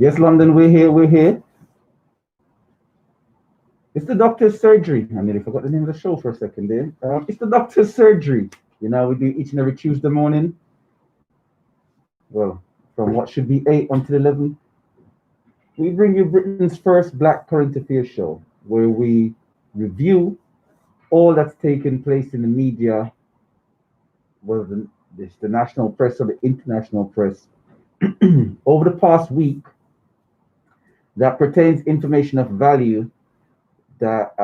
Yes, London, we're here, we're here. It's the doctor's surgery. I nearly forgot the name of the show for a second there. It's the doctor's surgery. We do each and every Tuesday morning. Well, from what should be 8 until 11, we bring you Britain's first Black current affairs show, where we review all that's taken place in the media, whether it's the national press or the international press, over the past week that pertains information of value that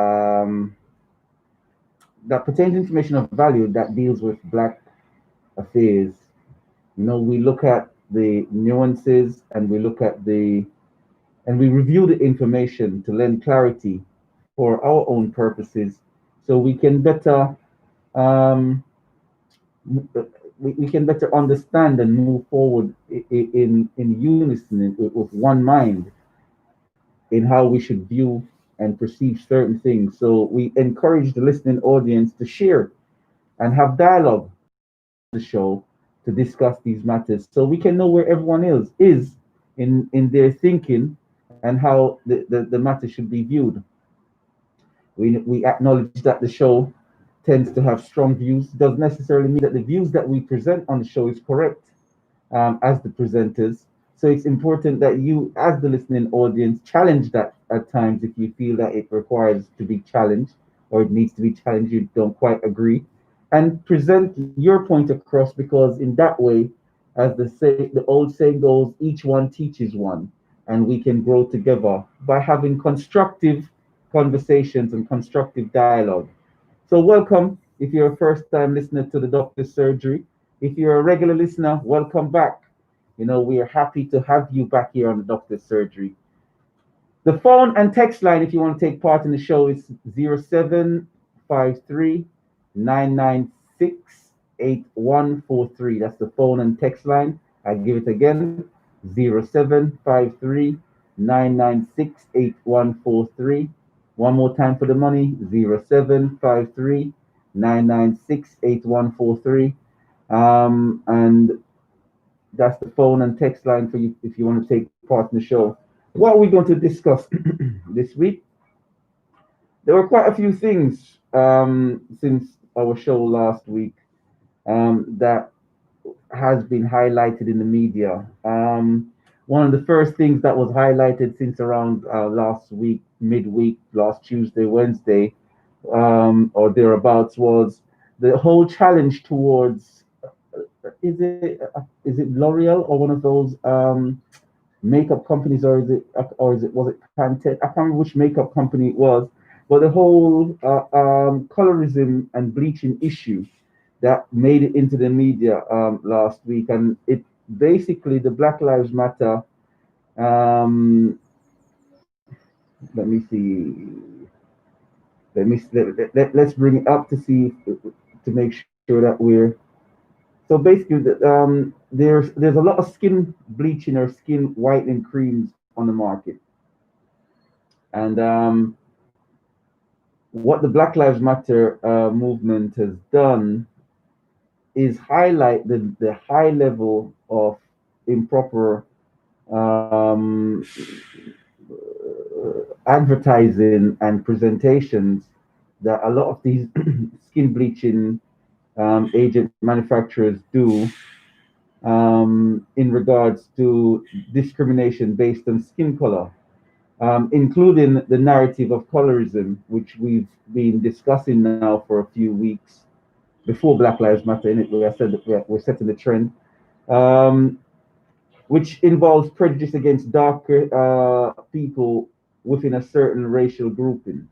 that deals with Black affairs. We look at the nuances and we review the information to lend clarity for our own purposes, so um, we can better understand and move forward in unison with one mind in how we should view and perceive certain things. So we encourage the listening audience to share and have dialogue the show to discuss these matters so we can know where everyone else is in their thinking and how the matter should be viewed. We acknowledge that the show tends to have strong views. Doesn't necessarily mean that the views that we present on the show is correct, as the presenters. So it's important that you, as the listening audience, challenge that at times if you feel that it requires to be challenged or it needs to be challenged, you don't quite agree, and present your point across, because in that way, as the old saying goes, each one teaches one, and we can grow together by having constructive conversations and constructive dialogue. So welcome if you're a first time listener to the Doctor's Surgery. If you're a regular listener, welcome back. We are happy to have you back here on the Doctor's Surgery. The phone and text line, if you want to take part in the show, is 0753 996 8143. That's the phone and text line. I give it again, 0753 996 8143. One more time for the money, 0753 996 8143. And that's the phone and text line for you if you want to take part in the show. What are we going to discuss this week? There were quite a few things since our show last week that has been highlighted in the media. One of the first things that was highlighted since around last week, midweek, last Tuesday, Wednesday, or thereabouts, was the whole challenge towards is it L'Oreal or one of those makeup companies, or is it was it Pantene? I can't remember which makeup company it was, but the whole colorism and bleaching issue that made it into the media last week, and it basically the Black Lives Matter. Um, let me see. Let's bring it up to see to make sure that we're so basically, there's a lot of skin bleaching or skin whitening creams on the market, and what the Black Lives Matter movement has done is highlight the high level of improper advertising and presentations that a lot of these skin bleaching agent manufacturers do in regards to discrimination based on skin color, including the narrative of colorism, which we've been discussing now for a few weeks before Black Lives Matter. In it, where I said that we're setting the trend, um, which involves prejudice against darker people within a certain racial grouping,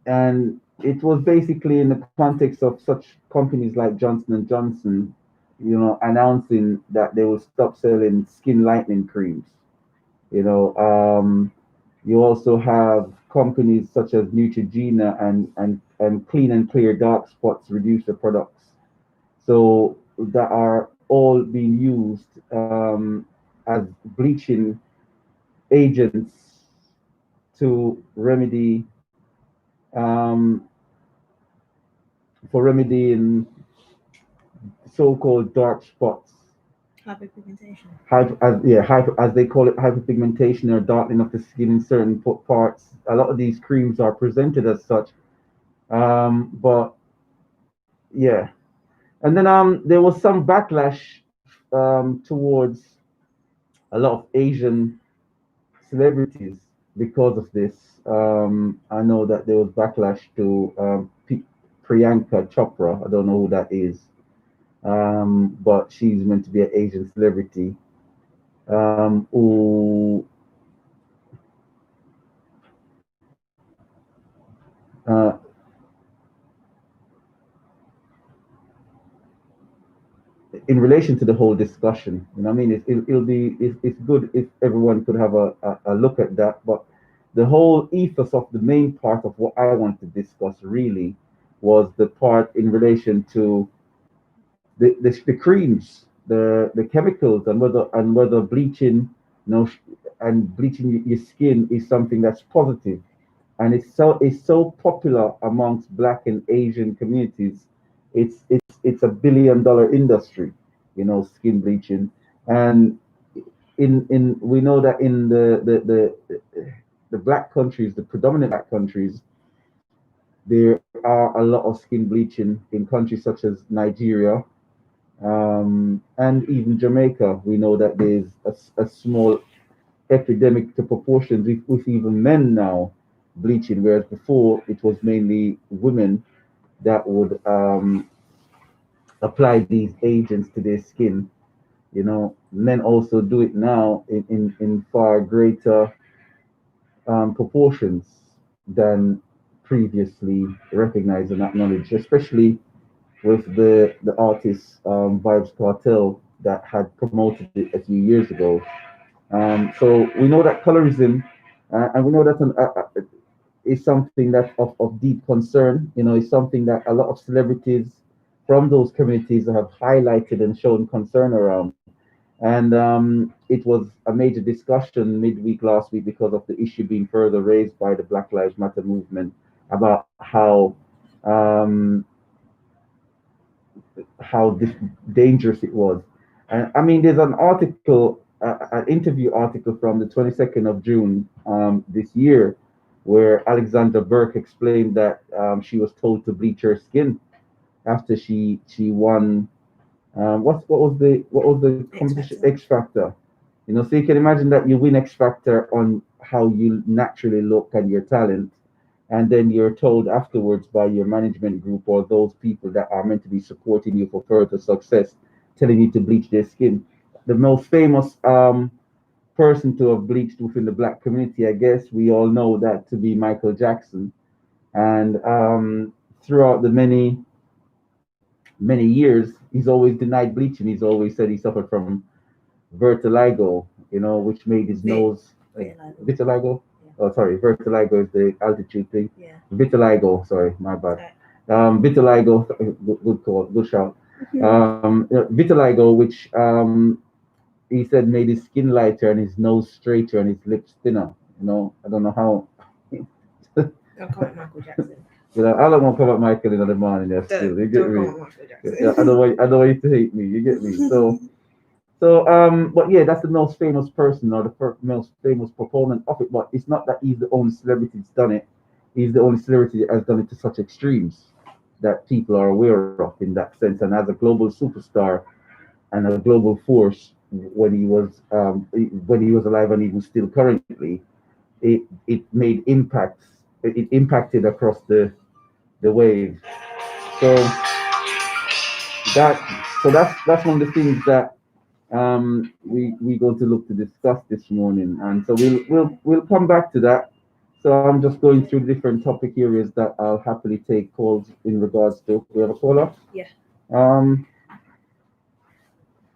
and it was basically in the context of such companies like Johnson and Johnson, announcing that they will stop selling skin lightening creams. You know, you also have companies such as Neutrogena and Clean and Clear Dark Spots Reducer products. So that are all being used as bleaching agents to um, remedying so-called dark spots. Hyperpigmentation. as they call it, hyperpigmentation or darkening of the skin in certain parts. A lot of these creams are presented as such. But yeah, and then there was some backlash towards a lot of Asian celebrities because of this. I know that there was backlash to Priyanka Chopra. I don't know who that is, but she's meant to be an Asian celebrity. Who uh, in relation to the whole discussion, you know, what I mean, it's good if everyone could have a look at that. But the whole ethos of the main part of what I want to discuss really was the part in relation to the creams, the chemicals, and whether bleaching, you know, and bleaching your skin is something that's positive, and it's so popular amongst Black and Asian communities. It's a billion-dollar industry, you know, skin bleaching, and in we know that in the Black countries, the predominant Black countries, there are a lot of skin bleaching in countries such as Nigeria, and even Jamaica. We know that there's a small epidemic to proportions with even men now bleaching, whereas before it was mainly women that would apply these agents to their skin. You know, men also do it now in far greater proportions than previously recognized and acknowledged, especially with the artist Vibes Cartel that had promoted it a few years ago. So we know that colorism, and we know that is something that's of deep concern. You know, it's something that a lot of celebrities from those communities have highlighted and shown concern around. And it was a major discussion midweek last week because of the issue being further raised by the Black Lives Matter movement about how dangerous it was. And I mean, there's an article, an interview article from the 22nd of June this year, where Alexandra Burke explained that she was told to bleach her skin after she won. What was the X competition? Factor. X Factor. You know, so you can imagine that you win X Factor on how you naturally look and your talent, and then you're told afterwards by your management group or those people that are meant to be supporting you for further success, telling you to bleach their skin. The most famous person to have bleached within the Black community, I guess we all know that to be Michael Jackson. And throughout the many years, he's always denied bleaching. He's always said he suffered from vertigo, you know, which made his Vit. nose Vitiligo. vitiligo. Yeah. Oh, sorry, vertigo is the altitude thing. Yeah. Vitiligo, sorry, my bad. Right. Vitiligo, good call, good shout. Mhm. Vitiligo, which he said made his skin lighter and his nose straighter and his lips thinner. You know, I don't know how. Don't call it Michael Jackson. You know, I don't want to come at Michael in the morning. There still, you get Don't call me. it Michael Yeah, Jackson. I don't want you to hate me. You get me. But yeah, that's the most famous person or the most famous proponent of it. But it's not that he's the only celebrity that's done it. He's the only celebrity that has done it to such extremes that people are aware of in that sense. And as a global superstar and a global force when he was alive and even still currently, it made impacts. It impacted across the wave. So that's one of the things that we going to look to discuss this morning, and so we'll come back to that. So I'm just going through different topic areas that I'll happily take calls in regards to. We have a caller. Yeah. Um,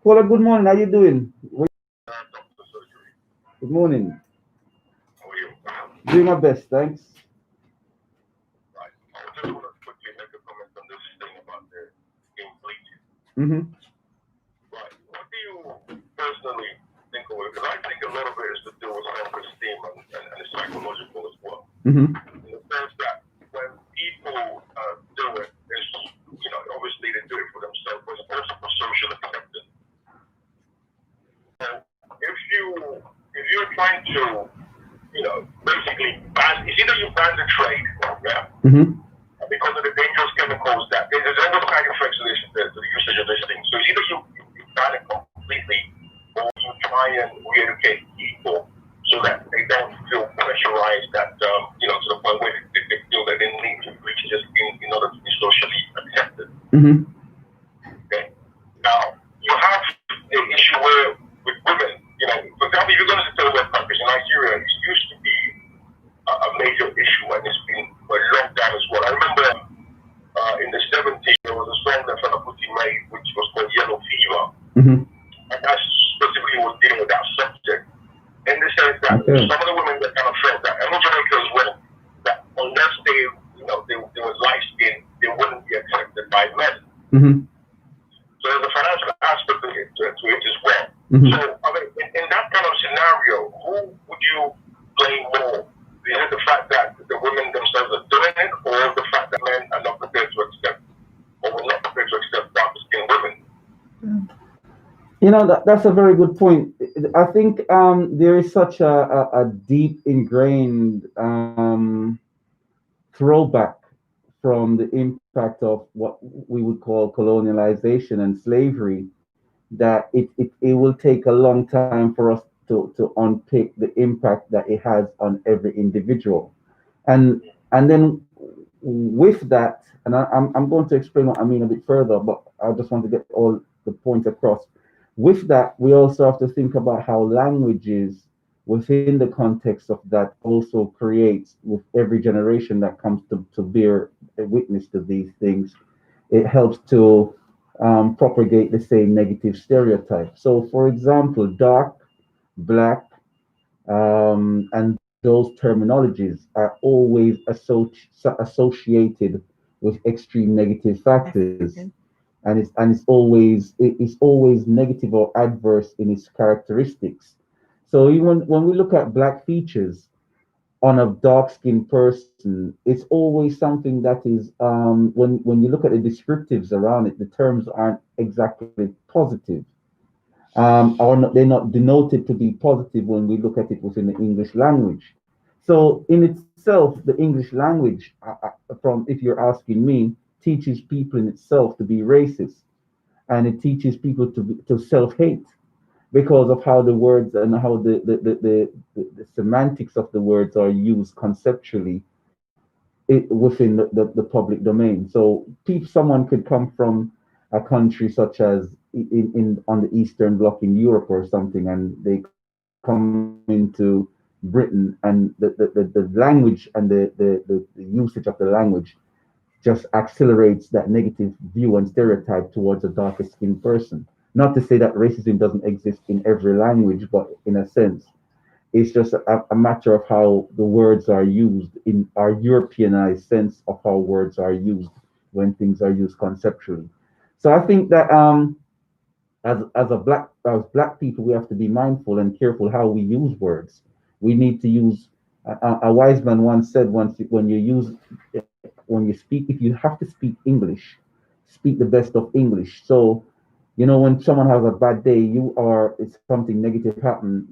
Caller, good morning. How you doing? Good morning. Doing my best, thanks. Mm-hmm. Mm-hmm. trying to, basically ban. It's either you ban the trade, yeah, Mm-hmm. because of the dangerous chemicals that there's other side effects to the usage of this thing. So it's either you ban it completely, or you try and re-educate people so that they don't feel pressurized that to the point where they feel that they need to reach this in order to be socially accepted. Mm-hmm. Okay. Now you have an issue where with women, for example, if you go to third world countries in Nigeria, it used to be a major issue, and it's been for a long time as well. I remember in the 70s there was a song that Fela Kuti made, which was called Yellow Fever, Mm-hmm. and that specifically was dealing with that subject, in the sense that some of the women that kind of felt that, and in Jamaica as well, that unless they were light skinned, they wouldn't be accepted by men. Mm-hmm. So there's a financial aspect to it as well. Mm-hmm. So, I mean, in that kind of scenario, who would you blame more? Is it the fact that the women themselves are doing it, or the fact that men are not prepared to accept, or were not prepared to accept darker-skinned women? That's a very good point. I think there is such a deep ingrained throwback from the impact of what we would call colonialization and slavery, that it will take a long time for us to unpick the impact that it has on every individual. And then with that, and I'm going to explain what I mean a bit further, but I just want to get all the points across. With that, we also have to think about how languages within the context of that also creates, with every generation that comes to bear witness to these things, it helps to propagate the same negative stereotype. So, for example, dark, black, and those terminologies are always associated with extreme negative factors, and it's always negative or adverse in its characteristics. So even when we look at black features on a dark skinned person, it's always something that is when you look at the descriptives around it, the terms aren't exactly positive, or not, they're not denoted to be positive when we look at it within the English language. So in itself, the English language, from if you're asking me, teaches people in itself to be racist, and it teaches people to self-hate because of how the words and how the semantics of the words are used conceptually within the public domain. So someone could come from a country such as in on the Eastern Bloc in Europe or something, and they come into Britain, and the language and the usage of the language just accelerates that negative view and stereotype towards a darker skinned person. Not to say that racism doesn't exist in every language, but in a sense, it's just a matter of how the words are used in our Europeanized sense of how words are used when things are used conceptually. So I think that as black people, we have to be mindful and careful how we use words. We need to use. A wise man once said, when you speak, if you have to speak English, speak the best of English. So, when someone has a bad day, it's something negative happened.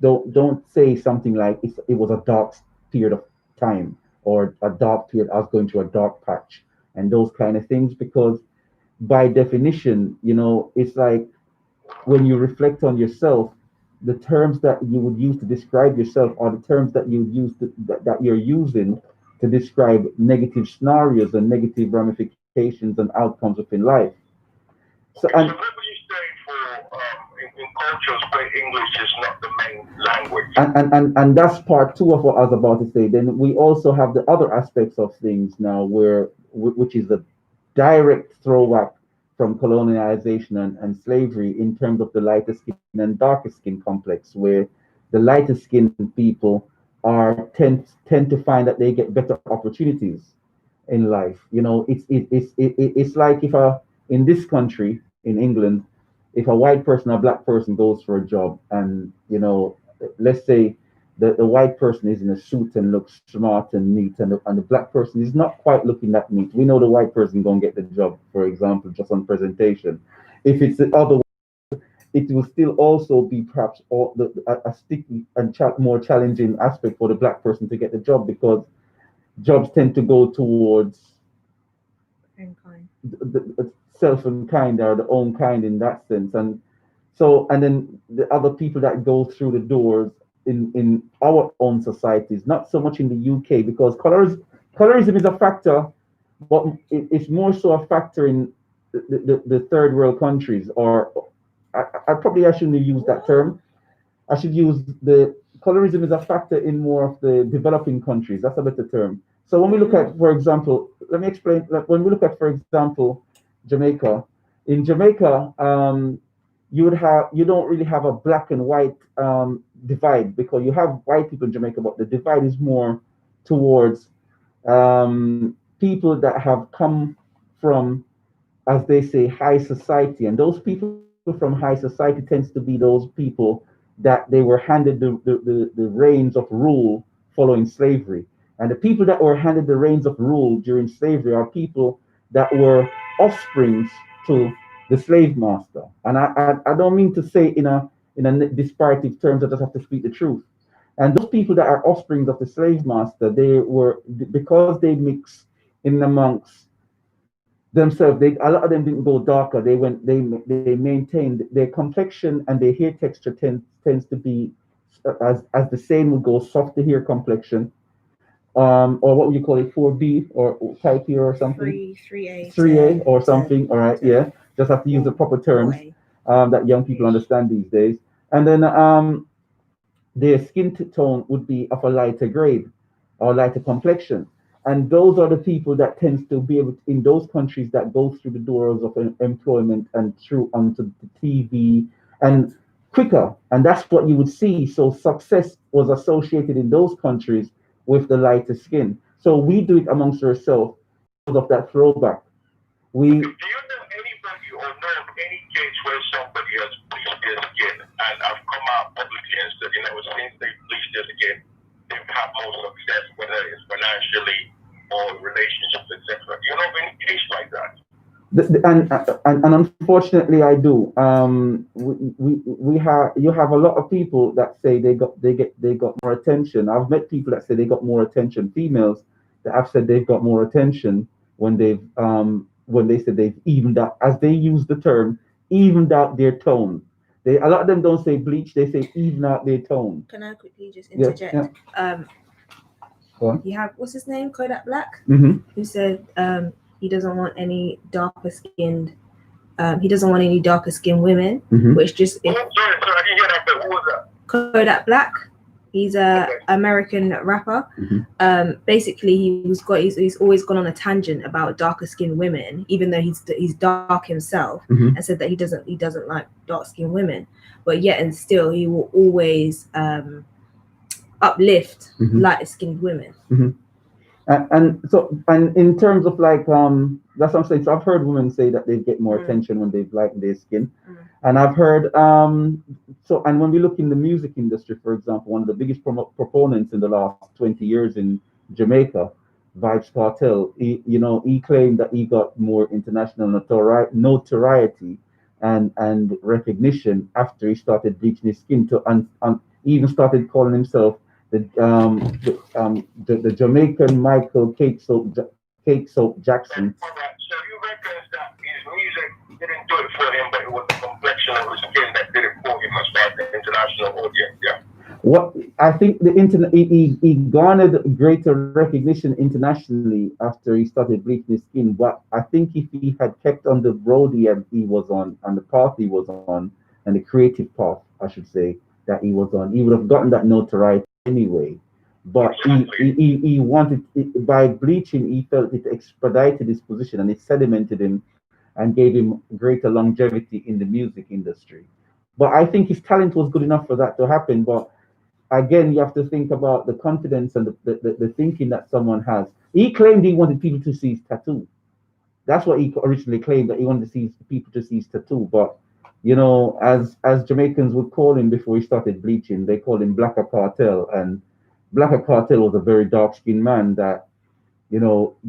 Don't say something like it was a dark period of time, or a dark period. I was going through a dark patch, and those kind of things, because by definition, it's like when you reflect on yourself, the terms that you would use to describe yourself are the terms that you would use that you're using to describe negative scenarios and negative ramifications and outcomes within life. So, So what would you say for in cultures where English is not the main language? and that's part two of what I was about to say. Then we also have the other aspects of things now, which is the direct throwback from colonialization and slavery in terms of the lighter skin and darker skin complex, where the lighter skinned people tend to find that they get better opportunities in life. It's like if in this country, in England, if a white person or black person goes for a job, and let's say the white person is in a suit and looks smart and neat, and the black person is not quite looking that neat, we know the white person gonna get the job, for example, just on presentation. If it's the other, it will still also be perhaps a sticky and more challenging aspect for the black person to get the job, because jobs tend to go towards Mankind. the self and kind, or the own kind in that sense. And so, and then the other people that go through the doors in our own societies, not so much in the UK, because colorism is a factor, but it's more so a factor in the third world countries, or I shouldn't use that term. I should use the colorism is a factor in more of the developing countries. That's a better term. So when we look at, for example, let me explain. Like when we look at, for example, Jamaica. In Jamaica, you don't really have a black and white divide, because you have white people in Jamaica, but the divide is more towards people that have come from, as they say, high society, and those people from high society tends to be those people that they were handed the reins of rule following slavery. And the people that were handed the reins of rule during slavery are people that were offsprings to the slave master. And I don't mean to say in a disparative terms, I just have to speak the truth. And those people that are offsprings of the slave master, they were, because they mix in amongst themselves, a lot of them didn't go darker. They maintained their complexion, and their hair texture tends to be as the same would go, softer hair complexion, or what would you call it, 4B or type here or something, 3A, 3A or something. All right, yeah, just have to use the proper terms 4A. that young people understand these days. And then their skin tone would be of a lighter grade or lighter complexion. And those are the people that tends to be able to, in those countries, that go through the doors of employment and through onto the TV and quicker. And that's what you would see. So success was associated in those countries with the lighter skin. So we do it amongst ourselves because of that throwback. Do you know anybody or know of any case where somebody has bleached their skin and have come out publicly and said, since they bleached their skin, they've had more success, whether it's financially or relationships, etc. Do you know of any case like that? And unfortunately, I do. We have, you have a lot of people that say they got more attention. I've met people that say they got more attention. Females that have said they've got more attention when they said they've evened out, as they use the term, evened out their tone. A lot of them don't say bleach; they say even out their tone. Can I quickly just interject? Yeah. Go on. You have, what's his name, Kodak Black, Mm-hmm. who said he doesn't want any darker skinned. He doesn't want any darker skinned women, Mm-hmm. which just Sorry, I didn't hear that, but who was that? Kodak Black. He's a American rapper. Mm-hmm. Basically, he's always gone on a tangent about darker skinned women, even though he's dark himself, Mm-hmm. and said that he doesn't like dark skinned women. But yet and still, he will always uplift Mm-hmm. lighter skinned women. Mm-hmm. And in terms of like that's what I'm saying. So I've heard women say that they get more attention when they've lightened their skin. And I've heard and when we look in the music industry, for example, one of the biggest proponents in the last 20 years in Jamaica, Vybz Kartel, he claimed that he got more international notoriety and recognition after he started bleaching his skin and he even started calling himself the Jamaican Michael Cake Soap Jackson. So you reckon that his music didn't do it for him, but it was the complexion of his skin that did it for him as far as the international audience, yeah? What I think he garnered greater recognition internationally after he started bleaching his skin. But I think if he had kept on the road he was on the path he was on, and the creative path, I should say, that he was on, he would have gotten that notoriety anyway. But he wanted it, by bleaching, he felt it expedited his position and it sedimented him and gave him greater longevity in the music industry. But I think his talent was good enough for that to happen. But again, you have to think about the confidence and the thinking that someone has. He claimed he wanted people to see his tattoo. That's what he originally claimed, that he wanted to see people to see his tattoo. But as Jamaicans would call him before he started bleaching, they called him Blacker Cartel. And Blacker Cartel was a very dark-skinned man that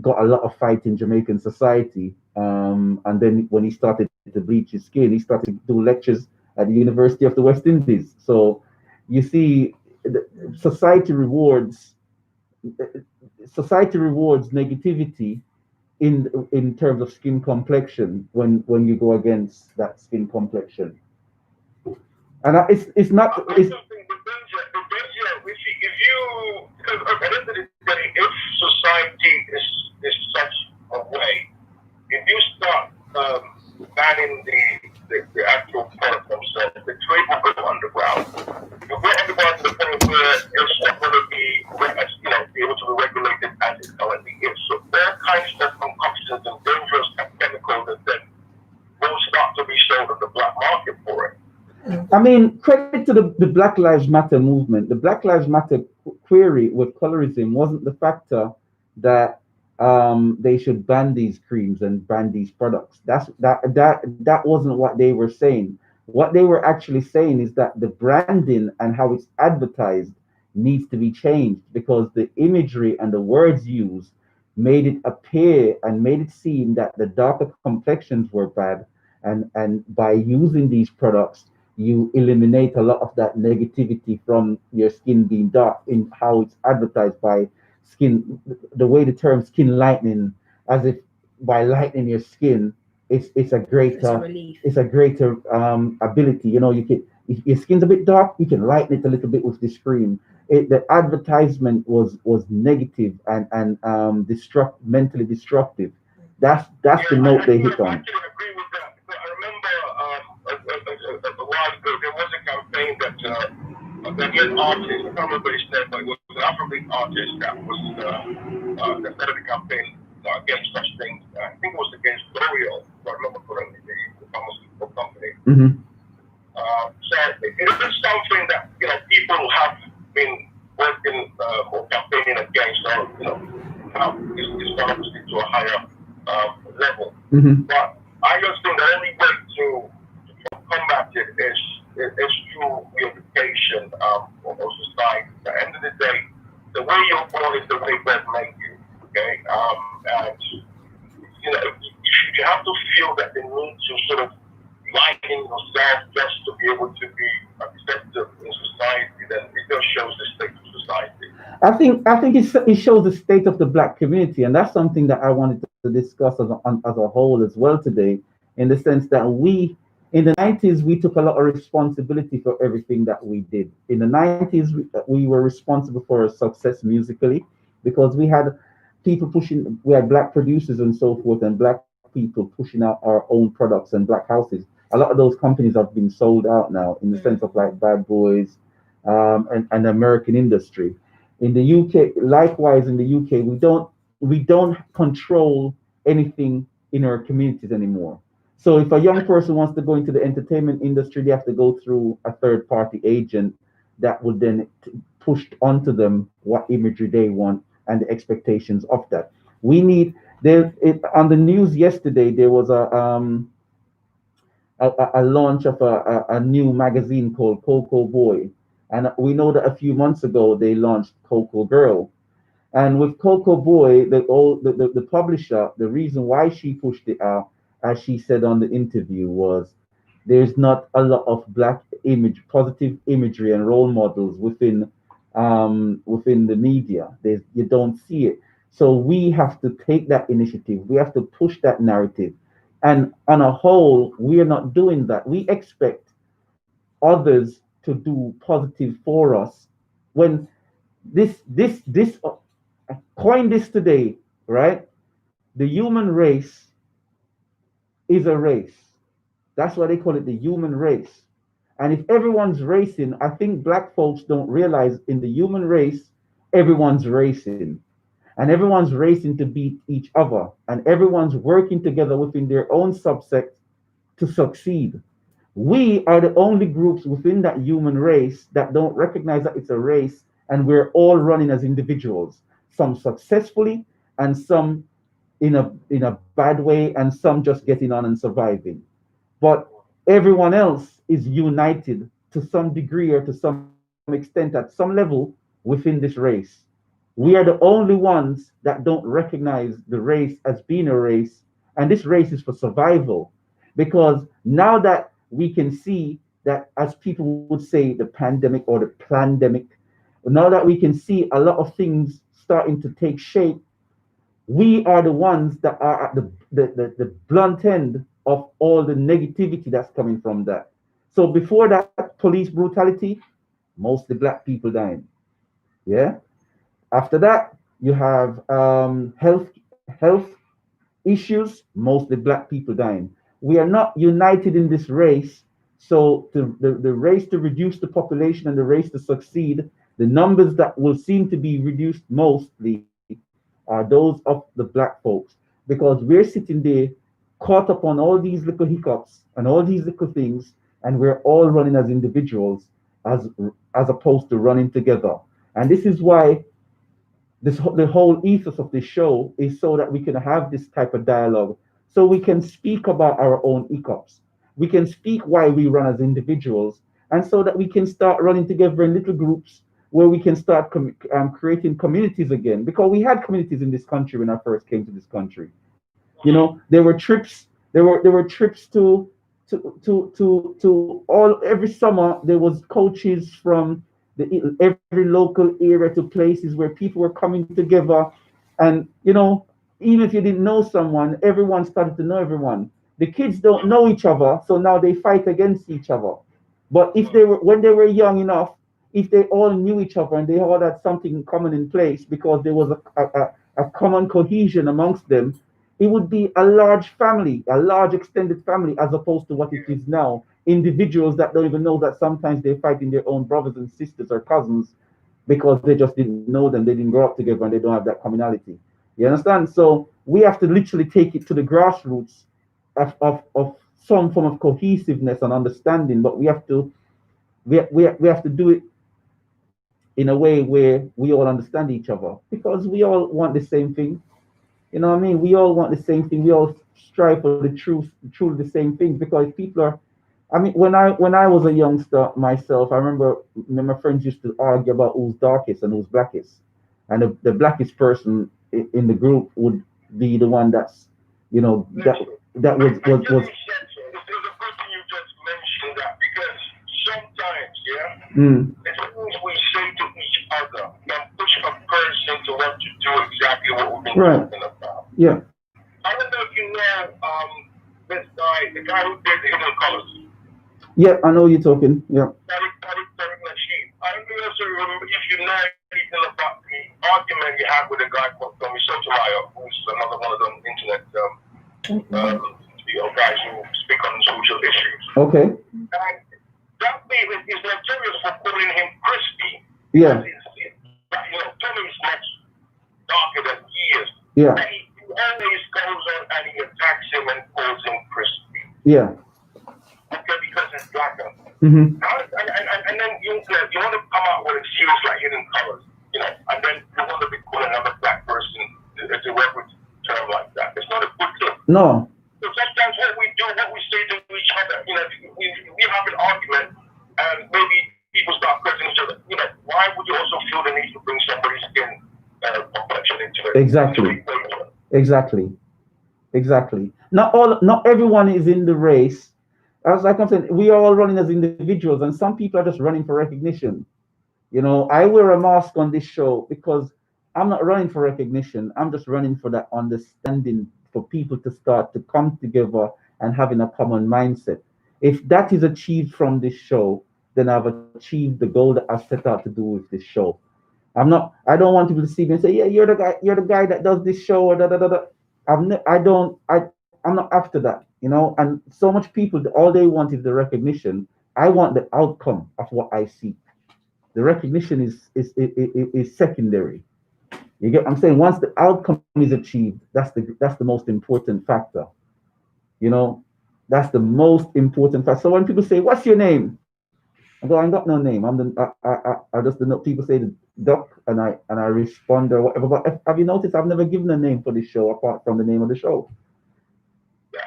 got a lot of fight in Jamaican society. And then when he started to bleach his skin, he started to do lectures at the University of the West Indies. So you see, society rewards society rewards negativity in terms of skin complexion when you go against that skin complexion. And it's not I it's don't think the danger, if you, because at the end of the day, if society is such a way, if you start banning the actual product themselves, the trade will go underground. If we're underground to the point where it's not going to be able to be regulated as it currently is. So all kinds of concoctions and dangerous chemicals and then will start to be sold on the black market for it. I mean, credit to the Black Lives Matter movement. The Black Lives Matter query with colorism wasn't the factor that they should ban these creams and ban these products. That wasn't what they were saying. What they were actually saying is that the branding and how it's advertised needs to be changed because the imagery and the words used made it appear and made it seem that the darker complexions were bad. And by using these products, you eliminate a lot of that negativity from your skin being dark in how it's advertised by skin, the way the term skin lightening, as if by lightening your skin, it's a It's a greater relief. it's a greater ability. You know, you can, if your skin's a bit dark, you can lighten it a little bit with this cream. The advertisement was negative and mentally destructive. That's the note they hit I on. actually agree with that. Because I remember a while ago there was a campaign that an artist, I can't remember his name, but it was an Afrobeat artist that was that started the campaign against such things. I think it was against L'Oreal, if I remember correctly, the pharmaceutical company. Mm-hmm. So it is something that people have been working or campaigning against, or now it's gone obviously to a higher level. Mm-hmm. But I just think the only way to combat it is through the education of society. At the end of the day, the way you're born is the way God made you. Okay, and you have to feel that the need to sort of lighten yourself just to be able to be accepted in society. Then it just shows the state of society. I think it shows the state of the black community, and that's something that I wanted to discuss as a whole as well today, in the sense that we, in the 90s, we took a lot of responsibility for everything that we did. In the 90s, we were responsible for our success musically because we had we had black producers and so forth, and black people pushing out our own products and black houses. A lot of those companies have been sold out now, in the sense of like Bad Boys and American industry. In the UK, likewise in the UK, we don't control anything in our communities anymore. So if a young person wants to go into the entertainment industry, they have to go through a third party agent that would then push onto them what imagery they want and the expectations of that. We need on the news yesterday. There was a launch of a new magazine called Coco Boy, and we know that a few months ago they launched Coco Girl. And with Coco Boy, the publisher, the reason why she pushed it out, as she said on the interview, was there's not a lot of positive imagery and role models within the media. You don't see it. So we have to take that initiative. We have to push that narrative. And on a whole, we are not doing that. We expect others to do positive for us. When coin this today, right? The human race is a race. That's why they call it the human race. And if everyone's racing, I think black folks don't realize in the human race, everyone's racing. And everyone's racing to beat each other. And everyone's working together within their own subset to succeed. We are the only groups within that human race that don't recognize that it's a race, and we're all running as individuals, some successfully and some in a bad way, and some just getting on and surviving. But everyone else is united to some degree or to some extent at some level within this race. We are the only ones that don't recognize the race as being a race, and this race is for survival. Because now that we can see that, as people would say, the pandemic or the plandemic, now that we can see a lot of things starting to take shape, we are the ones that are at the blunt end of all the negativity that's coming from that. So before that police brutality, mostly black people dying. Yeah. After that, you have health issues, mostly black people dying. We are not united in this race. So the race to reduce the population and the race to succeed, the numbers that will seem to be reduced mostly are those of the black folks, because we're sitting there caught up on all these little hiccups and all these little things, and we're all running as individuals as opposed to running together. And this is why the whole ethos of this show is so that we can have this type of dialogue, so we can speak about our own hiccups, we can speak why we run as individuals, and so that we can start running together in little groups where we can start creating communities again, because we had communities in this country when I first came to this country. You know, there were trips, there were trips to all every summer. There was coaches from every local area to places where people were coming together, and even if you didn't know someone, everyone started to know everyone. The kids don't know each other, so now they fight against each other. But if they were when they were young enough, if they all knew each other and they all had something common in place, because there was a common cohesion amongst them, it would be a large family, a large extended family, as opposed to what it is now. Individuals that don't even know that sometimes they're fighting their own brothers and sisters or cousins, because they just didn't know them, they didn't grow up together, and they don't have that commonality. You understand? So we have to literally take it to the grassroots of some form of cohesiveness and understanding, but we have to do it in a way where we all understand each other, because we all want the same thing. You know what I mean? We all want the same thing. We all strive for the truth, truly the same things. Because people are, I mean, when I was a youngster myself, I remember my friends used to argue about who's darkest and who's blackest, and the blackest person in the group would be the one that's, that was. It's a good thing you just mentioned that, because sometimes, Mm, the things we say to each other can push a person to want to do exactly what we've been right. talking about. Yeah. I don't know if you know this guy, the guy who did the Hidden Colors. Yeah, I know you're talking. Yeah. Tariq Nasheed. I don't know if you know anything about the argument he had with a guy called Tommy Sotomayor, who's another one of them internet guys who speak on social issues. Okay. And that David is notorious for calling him crispy. Yeah. Tommy is much darker than he is. Yeah. And he always goes on and he attacks him and calls him crispy. Yeah. Okay, because it's blacker. Mm-hmm. And then you want to come out with a series like Hidden Colors, and then you want to be calling another black person to work with term like that. It's not a good thing. No. So sometimes what we do, what we say to each other, we have an argument, and maybe people start cursing each other. Why would you also feel the need to bring somebody's skin complexion into it? Exactly. Exactly. Not everyone is in the race. As like I'm saying, we are all running as individuals, and some people are just running for recognition. I wear a mask on this show because I'm not running for recognition. I'm just running for that understanding, for people to start to come together and having a common mindset. If that is achieved from this show, then I've achieved the goal that I set out to do with this show. I don't want people to see me and say, yeah, you're the guy that does this show, or da da da da. I'm not after that, and so much people, all they want is the recognition. I want the outcome of what I seek. The recognition is secondary. You get what I'm saying? Once the outcome is achieved, that's the most important factor. That's the most important factor. So when people say, "What's your name?" I go, "I ain't got no name. I just the people say the duck, and I respond or whatever." But have you noticed I've never given a name for this show apart from the name of the show? Yeah.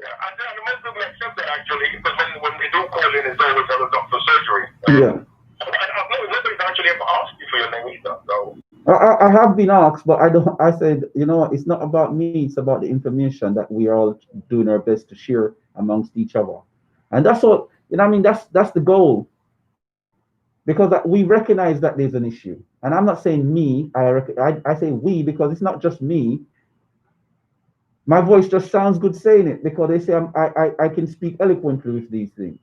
I think most people accept that, actually, because when they do call in, it's always at a doctor's surgery. Yeah. I've nobody's actually ever asked you for your name either, so. I have been asked, but I don't. I said, it's not about me. It's about the information that we are all doing our best to share amongst each other, and that's what You know what I mean? That's the goal. Because we recognize that there's an issue. And I'm not saying me, I say we, because it's not just me. My voice just sounds good saying it because they say I can speak eloquently with these things.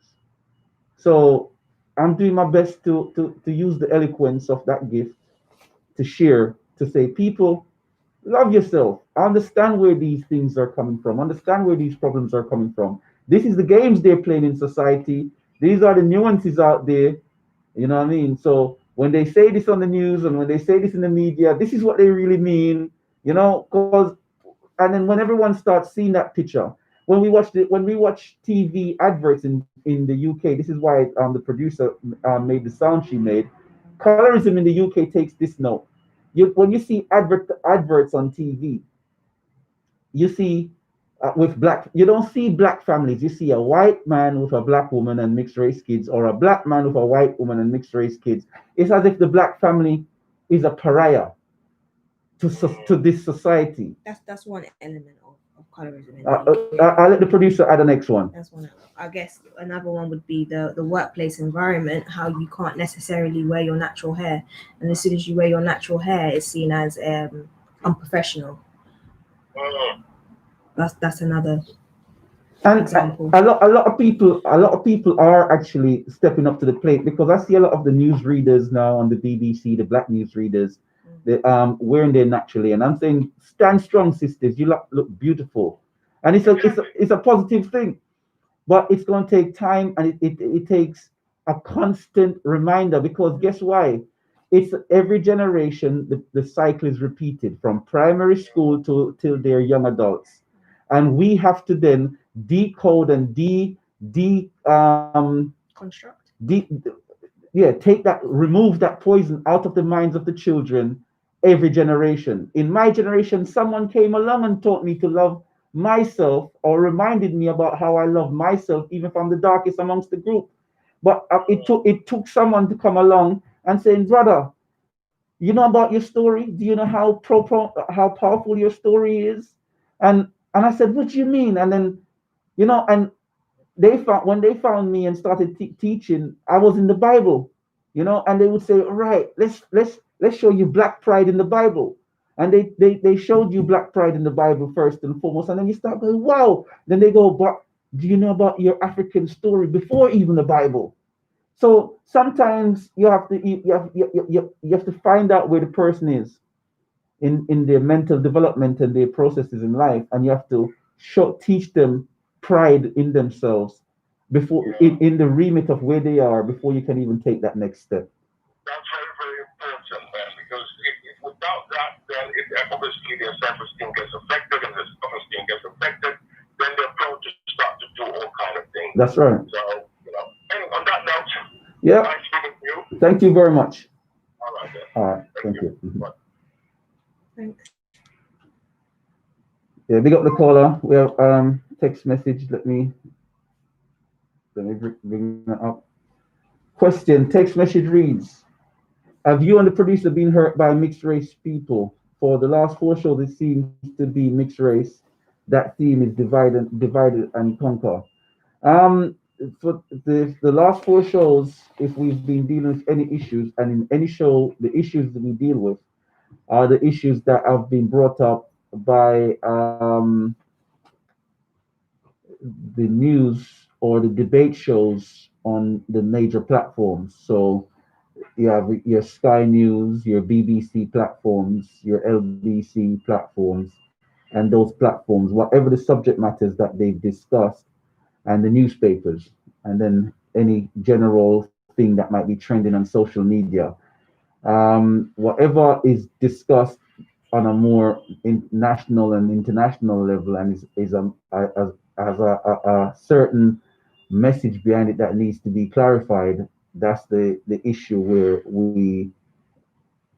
So I'm doing my best to use the eloquence of that gift to share, to say, people, love yourself. Understand where these things are coming from. Understand where these problems are coming from. This is the games they're playing in society. These are the nuances out there. You know what I mean? So when they say this on the news and when they say this in the media, this is what they really mean. You know, because and then when everyone starts seeing that picture, when we watch TV adverts in the UK, this is why the producer made the sound she made. Colorism in the UK takes this note. When you see adverts on TV, you see with black, you don't see black families. You see a white man with a black woman and mixed race kids, or a black man with a white woman and mixed race kids. It's as if the black family is a pariah to this society. That's one element of colorism. I'll let the producer add the next one. That's one. I guess another one would be the workplace environment, how you can't necessarily wear your natural hair, and as soon as you wear your natural hair, it's seen as unprofessional. That's another example. A lot of people are actually stepping up to the plate, because I see a lot of the newsreaders now on the BBC, the black newsreaders, they wearing their naturally, and I'm saying, stand strong, sisters. You look beautiful, and it's a positive thing, but it's going to take time, and it takes a constant reminder, because guess why? It's every generation the cycle is repeated from primary school till they're young adults, and we have to then decode and construct. Take that, remove that poison out of the minds of the children. Every generation. In my generation, someone came along and taught me to love myself, or reminded me about how I love myself, even from the darkest amongst the group. But it took someone to come along and saying, brother, you know about your story? Do you know how powerful your story is? And I said, what do you mean? And then, and when they found me and started teaching, I was in the Bible, and they would say, all right, let's show you black pride in the Bible. And they showed you black pride in the Bible first and foremost, and then you start going, wow. Then they go, but do you know about your African story before even the Bible? So sometimes you have to find out where the person is in their mental development and their processes in life, and you have to teach them pride in themselves before in the remit of where they are, before you can even take that next step. That's very, very important, man, because if without that, then obviously their self-esteem gets affected, and their self-esteem gets affected, then they're prone to start to do all kind of things. That's right. So, and on that note, nice speaking to you. Thank you very much. All right, then. All right, thank you. Thanks. Yeah, big up the caller. We have text message. Let me bring that up. Question, text message reads, have you and the producer been hurt by mixed race people? For the last 4 shows, it seems to be mixed race. That theme is divide and conquer. For the last 4 shows, if we've been dealing with any issues, and in any show, the issues that we deal with are the issues that have been brought up by the news or the debate shows on the major platforms. So you have your Sky News, your BBC platforms, your LBC platforms, and those platforms, whatever the subject matters that they've discussed, and the newspapers, and then any general thing that might be trending on social media. Whatever is discussed on a more national and international level, and has a certain message behind it that needs to be clarified, that's the issue where we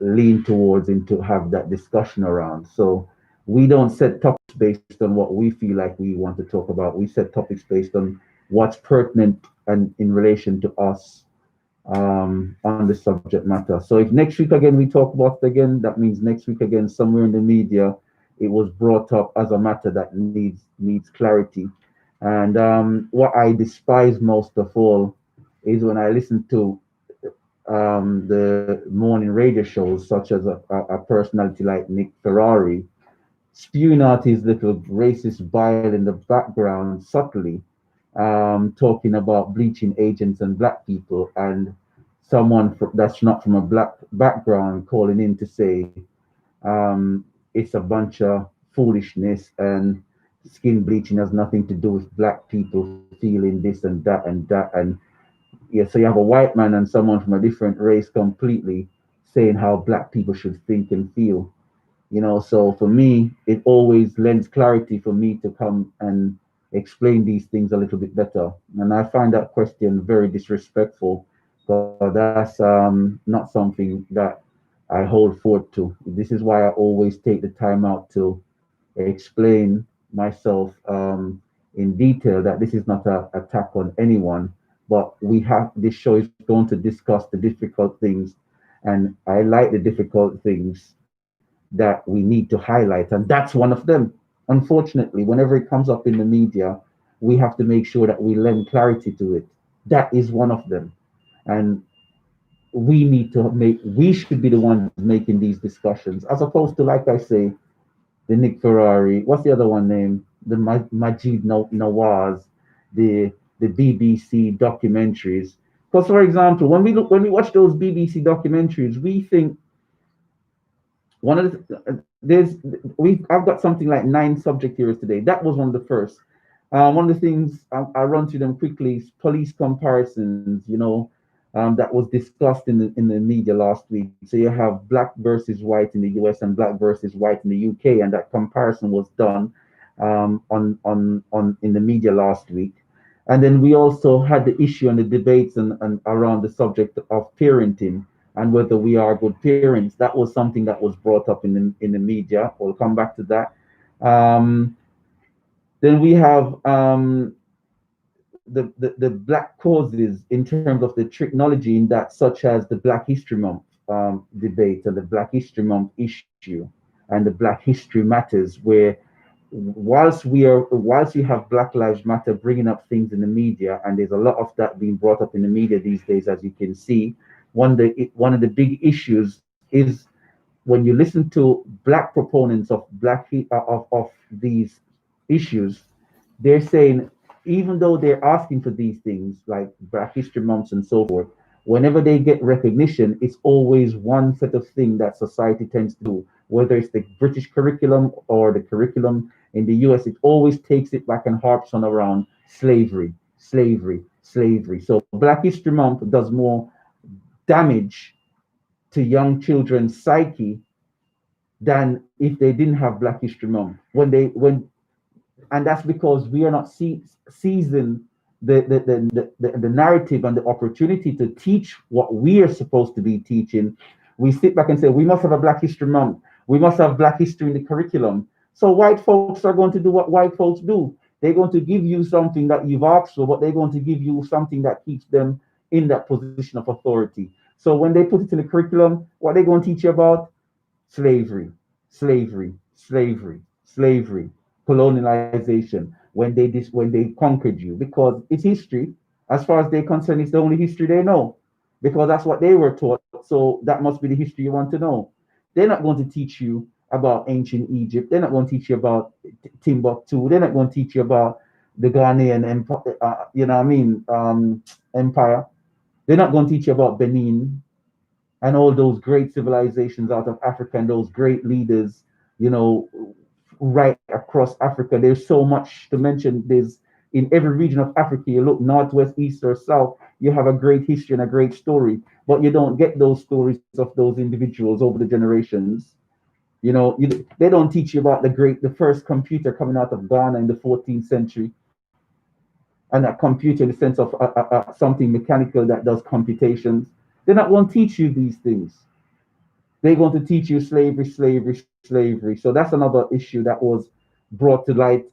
lean towards and to have that discussion around. So we don't set topics based on what we feel like we want to talk about. We set topics based on what's pertinent and in relation to us on the subject matter. So if next week again we talk about it again, that means next week again somewhere in the media it was brought up as a matter that needs clarity. And what I despise most of all is when I listen to the morning radio shows, such as a personality like Nick Ferrari, spewing out his little racist bile in the background subtly, talking about bleaching agents and black people, and that's not from a black background calling in to say it's a bunch of foolishness and skin bleaching has nothing to do with black people feeling this and that. And yeah, so you have a white man and someone from a different race completely saying how black people should think and feel. So for me, it always lends clarity for me to come and explain these things a little bit better. And I find that question very disrespectful, but that's not something that I hold forth to. This is why I always take the time out to explain myself in detail that this is not an attack on anyone, but this show is going to discuss the difficult things, and I like the difficult things that we need to highlight, and that's one of them. Unfortunately, whenever it comes up in the media, we have to make sure that we lend clarity to it. That is one of them. And we should be the ones making these discussions, as opposed to, like I say, the Nick Ferrari, what's the other one named? The Majid Nawaz, the BBC documentaries. Because, for example, when we watch those BBC documentaries, we think one of I've got something like 9 subject areas today. That was one of the first. One of the things I run through them quickly is police comparisons. That was discussed in the media last week. So you have black versus white in the US and black versus white in the UK, and that comparison was done on in the media last week. And then we also had the issue and the debates and around the subject of parenting and whether we are good parents. That was something that was brought up in the media. We'll come back to that. Then we have the black causes in terms of the technology in that, such as the Black History Month debate and the Black History Month issue and the Black History Matters, where whilst you have Black Lives Matter bringing up things in the media, and there's a lot of that being brought up in the media these days, as you can see, one of the big issues is when you listen to black proponents of of these issues, they're saying, even though they're asking for these things like Black History Months and so forth, whenever they get recognition, it's always one set of things that society tends to do. Whether it's the British curriculum or the curriculum in the US, it always takes it back and harps on around slavery, slavery, slavery. So Black History Month does more damage to young children's psyche than if they didn't have Black History Month. And that's because we are not seizing the narrative and the opportunity to teach what we are supposed to be teaching. We sit back and say, we must have a Black History Month. We must have Black history in the curriculum. So white folks are going to do what white folks do. They're going to give you something that you've asked for, but they're going to give you something that keeps them in that position of authority. So when they put it in the curriculum, what they're going to teach you about? Slavery, slavery, slavery, slavery, colonialization, when they conquered you, because it's history. As far as they're concerned, it's the only history they know, because that's what they were taught. So that must be the history you want to know. They're not going to teach you about ancient Egypt. They're not going to teach you about Timbuktu. They're not going to teach you about the Ghanaian empire. Empire. They're not going to teach you about Benin and all those great civilizations out of Africa and those great leaders, right across Africa. There's so much to mention. There's in every region of Africa, you look northwest, east, or south, you have a great history and a great story, but you don't get those stories of those individuals over the generations. They don't teach you about the first computer coming out of Ghana in the 14th century, and a computer in the sense of something mechanical that does computations. They're not going to teach you these things. They're going to teach you slavery, slavery, slavery. So that's another issue that was brought to light.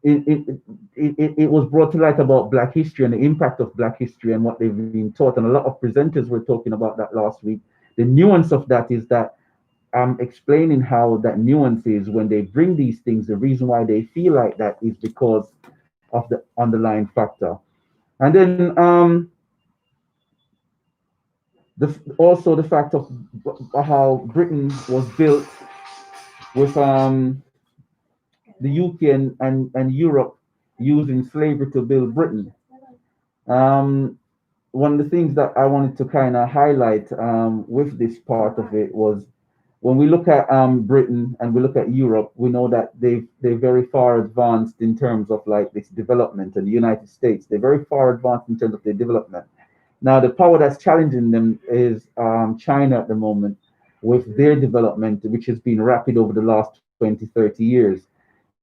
It was brought to light about Black history and the impact of Black history and what they've been taught. And a lot of presenters were talking about that last week. The nuance of that is that I'm explaining how that nuance is when they bring these things. The reason why they feel like that is because of the underlying factor. And then also the fact of how Britain was built with the UK and Europe using slavery to build Britain. One of the things that I wanted to kind of highlight with this part of it was when we look at Britain and we look at Europe, we know that they're very far advanced in terms of like this development, and the United States, they're very far advanced in terms of their development. Now, the power that's challenging them is China at the moment with their development, which has been rapid over the last 20, 30 years.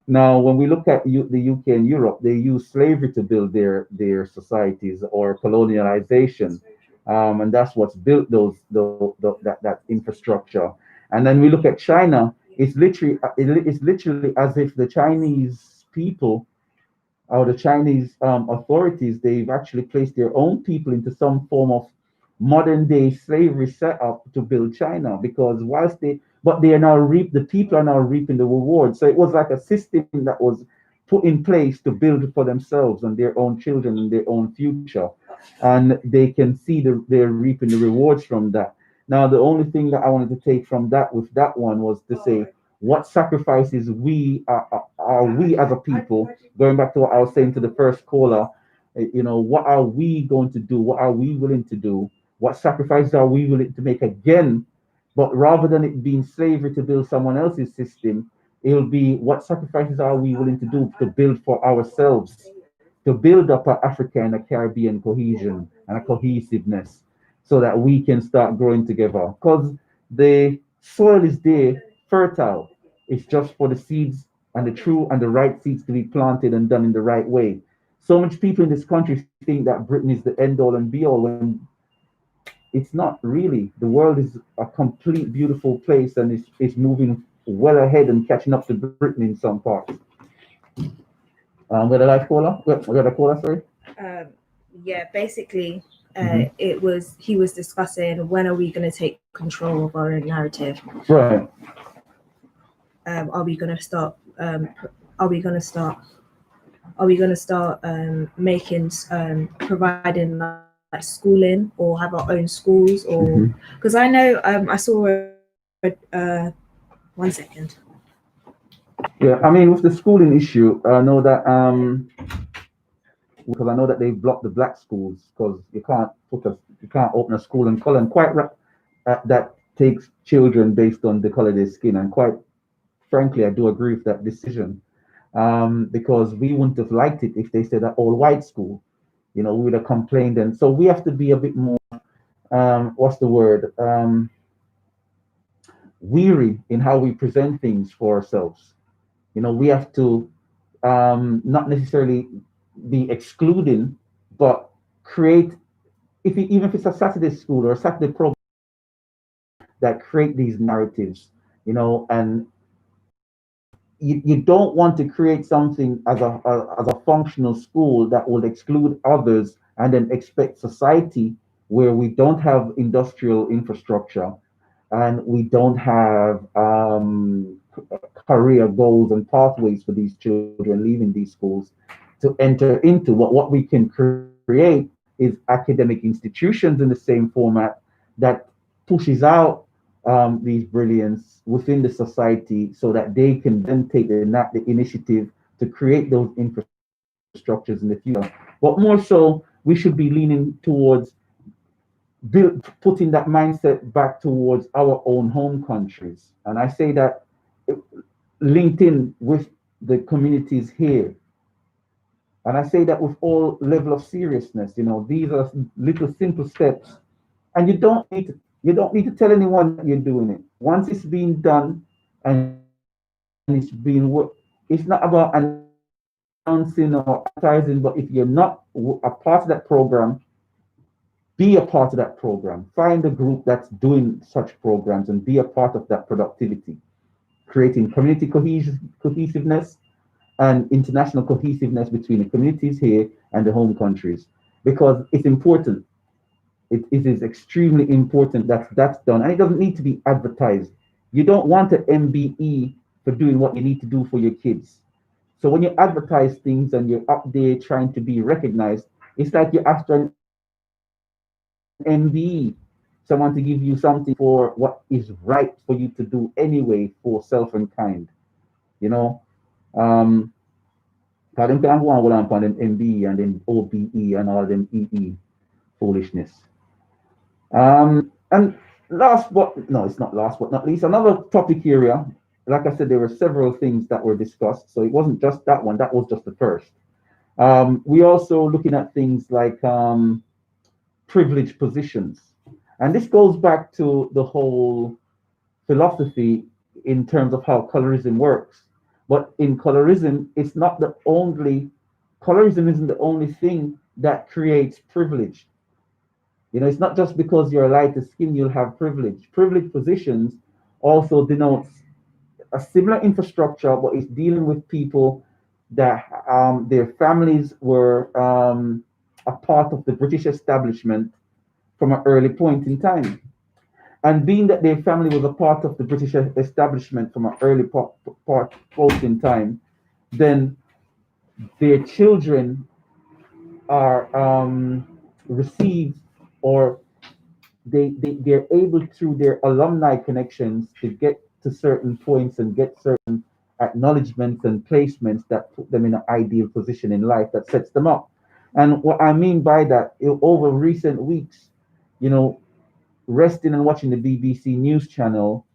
Now, when we look at the UK and Europe, they use slavery to build their societies or colonialization, and that's what's built that infrastructure. And then we look at China; it's literally as if the Chinese people or the Chinese authorities, they've actually placed their own people into some form of modern day slavery setup to build China, because but they are now the people are now reaping the rewards. So it was like a system that was put in place to build for themselves and their own children and their own future. And they can see they're reaping the rewards from that. Now, the only thing that I wanted to take from that with that one was to say, what sacrifices are we as a people, going back to what I was saying to the first caller, what are we going to do? What are we willing to do? What sacrifices are we willing to make again? But rather than it being slavery to build someone else's system, it'll be what sacrifices are we willing to do to build for ourselves, to build up our Africa and a Caribbean cohesion and a cohesiveness so that we can start growing together. Because the soil is there, fertile. It's just for the seeds and the true and the right seeds to be planted and done in the right way. So much people in this country think that Britain is the end all and be all, and it's not really. The world is a complete beautiful place, and it's moving well ahead and catching up to Britain in some parts. We got a live caller. We got a caller, sorry. Yeah, basically, he was discussing when are we going to take control of our own narrative. Right. Are we going to start? Are we going to start making providing like schooling, or have our own schools, or because I know I saw 1 second. Yeah, I mean, with the schooling issue, I know that because I know that they blocked the black schools because you can't open a school in color, and that takes children based on the color of their skin, and quite frankly, I do agree with that decision, because we wouldn't have liked it if they said an all white school. We would have complained, and so we have to be a bit more what's the word, weary in how we present things for ourselves. We have to not necessarily be excluding, but create, even if it's a Saturday school or a Saturday program that create these narratives, and you don't want to create something as a functional school that will exclude others and then expect society where we don't have industrial infrastructure and we don't have career goals and pathways for these children leaving these schools to enter into. What we can create is academic institutions in the same format that pushes out these brilliance within the society, so that they can then take the initiative to create those infrastructures in the future. But more so, we should be leaning towards putting that mindset back towards our own home countries. And I say that linked in with the communities here. And I say that with all level of seriousness. These are little simple steps, and you don't need to tell anyone that you're doing it. Once it's being done and it's being worked, it's not about announcing or advertising, but if you're not a part of that program, be a part of that program. Find a group that's doing such programs and be a part of that productivity, creating community cohesiveness and international cohesiveness between the communities here and the home countries, because it's important. It is extremely important that that's done, and it doesn't need to be advertised. You don't want an MBE for doing what you need to do for your kids. So when you advertise things and you're up there trying to be recognized, it's like you're after an MBE, someone to give you something for what is right for you to do anyway for self and kind, you know. Um, cause them can go on upon them MBE and then OBE and all them EE foolishness. And last but no, it's not last but not least, another topic area. Like I said, there were several things that were discussed, so it wasn't just that one. That was just the first. We also looking at things like privileged positions, and this goes back to the whole philosophy in terms of how colorism works. But in colorism, it's not the only colorism isn't the only thing that creates privilege. You know, it's not just because you're lighter skin you'll have privilege. Privileged positions also denotes a similar infrastructure, but it's dealing with people that their families were a part of the British establishment from an early point in time. And being that their family was a part of the British establishment from an early point in time, then their children are received or they're able through their alumni connections to get to certain points and get certain acknowledgements and placements that put them in an ideal position in life that sets them up. And what I mean by that, over recent weeks, you know, resting and watching the BBC News channel,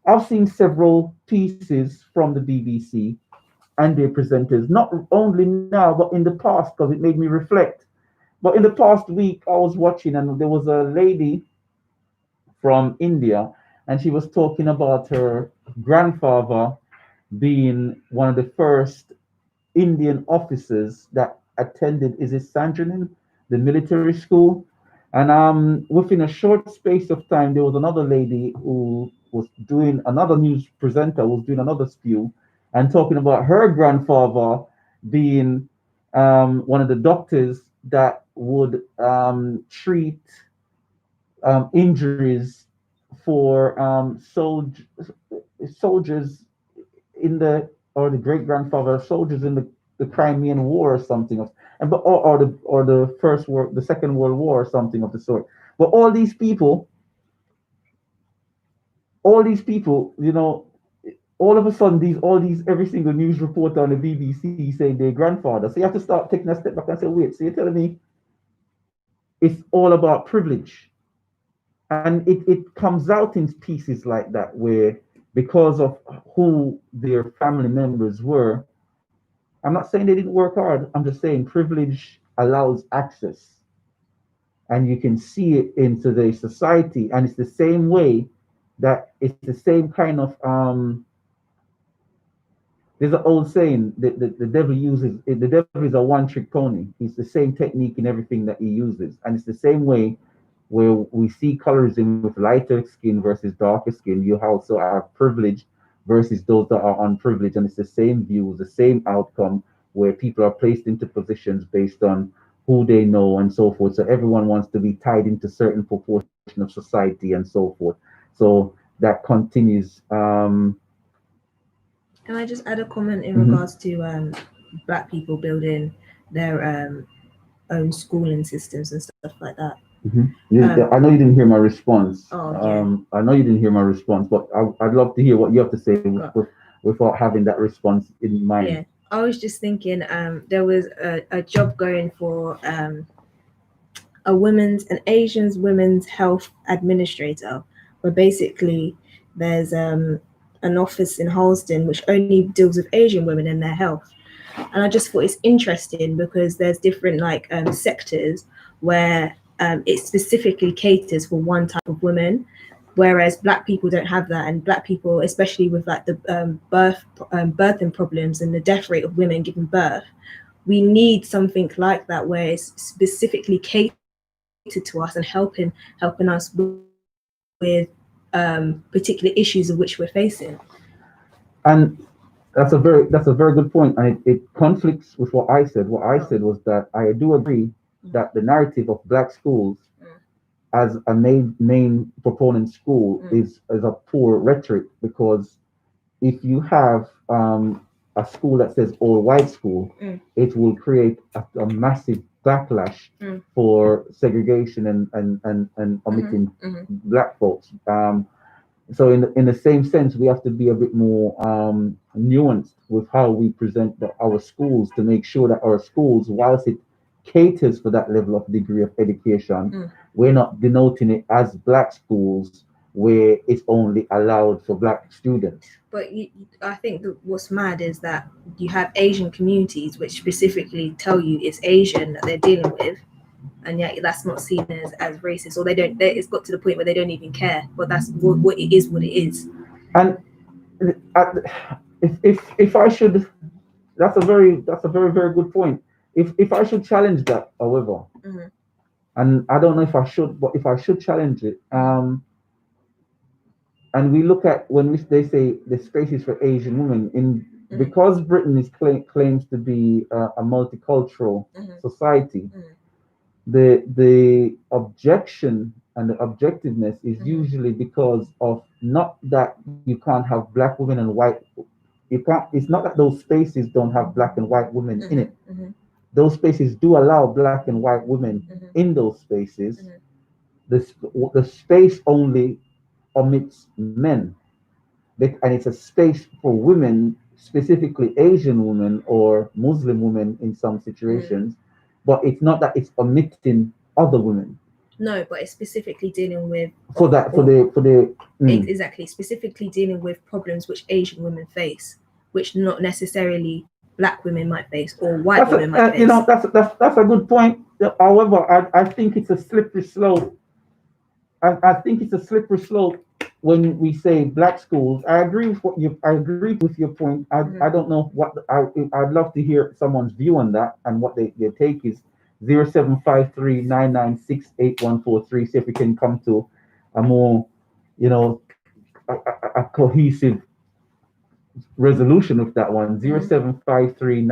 I've seen several pieces from the BBC and their presenters, not only now, but in the past, because it made me reflect. But in the past week, I was watching, and there was a lady from India, and she was talking about her grandfather being one of the first Indian officers that attended, is it Sanjanin, the military school? And within a short space of time, there was another lady who was doing another news presenter was doing another spew and talking about her grandfather being one of the doctors that would treat injuries for soldiers in the or the great grandfather of soldiers in the Crimean War or something of and but or the first war the Second World War or something of the sort. But all these people, you know, all of a sudden all these every single news reporter on the BBC saying their grandfather. So you have to start taking a step back and say, wait, so you're telling me it's all about privilege. And it comes out in pieces like that where because of who their family members were, I'm not saying they didn't work hard. I'm just saying privilege allows access. And you can see it in today's society. And it's the same way that it's the same kind of there's an old saying that the devil uses the devil is a one-trick pony. It's the same technique in everything that he uses. And it's the same way where we see colorism with lighter skin versus darker skin. You also have privilege versus those that are unprivileged, and it's the same view, the same outcome, where people are placed into positions based on who they know and so forth. So everyone wants to be tied into certain proportion of society and so forth. So that continues. Can I just add a comment in Mhm. regards to Black people building their own schooling systems and stuff like that? I know you didn't hear my response. Oh, yeah. I know you didn't hear my response, but I'd love to hear what you have to say without having that response in mind. Yeah, I was just thinking there was a job going for an Asian women's health administrator, where basically there's an office in Halston which only deals with Asian women and their health. And I just thought it's interesting because there's different sectors where it specifically caters for one type of women, whereas Black people don't have that. And Black people, especially with like the birthing problems and the death rate of women giving birth, we need something like that where it's specifically catered to us and helping us with particular issues of which we're facing. And that's a very good point, and it conflicts with what I said. What I said was that I do agree that the narrative of Black schools as a main proponent school is a poor rhetoric, because if you have a school that says all white school, Mm. it will create a massive backlash Mm. for segregation and omitting Mhm. black folks. So in the same sense, we have to be a bit more nuanced with how we present our schools to make sure that our schools, whilst it caters for that level of degree of education, Mm. we're not denoting it as black schools where it's only allowed for black students. But I think that what's mad is that you have Asian communities which specifically tell you it's Asian that they're dealing with, and yet that's not seen as racist, or it's got to the point where they don't even care. But that's what it is. What it is. And if I should, that's a very very good point. If I should challenge that, however, Mhm. and I don't know if I should, but if I should challenge it, and we look at when they say the spaces for Asian women in Mhm. because Britain is claims to be a multicultural Mhm. society, Mhm. the objection and the objectiveness is Mhm. usually because of not that you can't have black women and white. You can't. It's not that those spaces don't have black and white women in it. Mhm. Those spaces do allow black and white women Mhm. in those spaces. Mhm. The space only omits men, and it's a space for women, specifically Asian women or Muslim women in some situations. But it's not that it's omitting other women. No, but it's specifically dealing with For the exactly specifically dealing with problems which Asian women face, which not necessarily black women might face or white women might face. you know that's a good point. However, I think it's a slippery slope. I think it's a slippery slope when we say black schools. I agree with your point. I don't know I'd love to hear someone's view on that and what their take is. 0753 See if we can come to a more, you know, a cohesive resolution of that one. 0753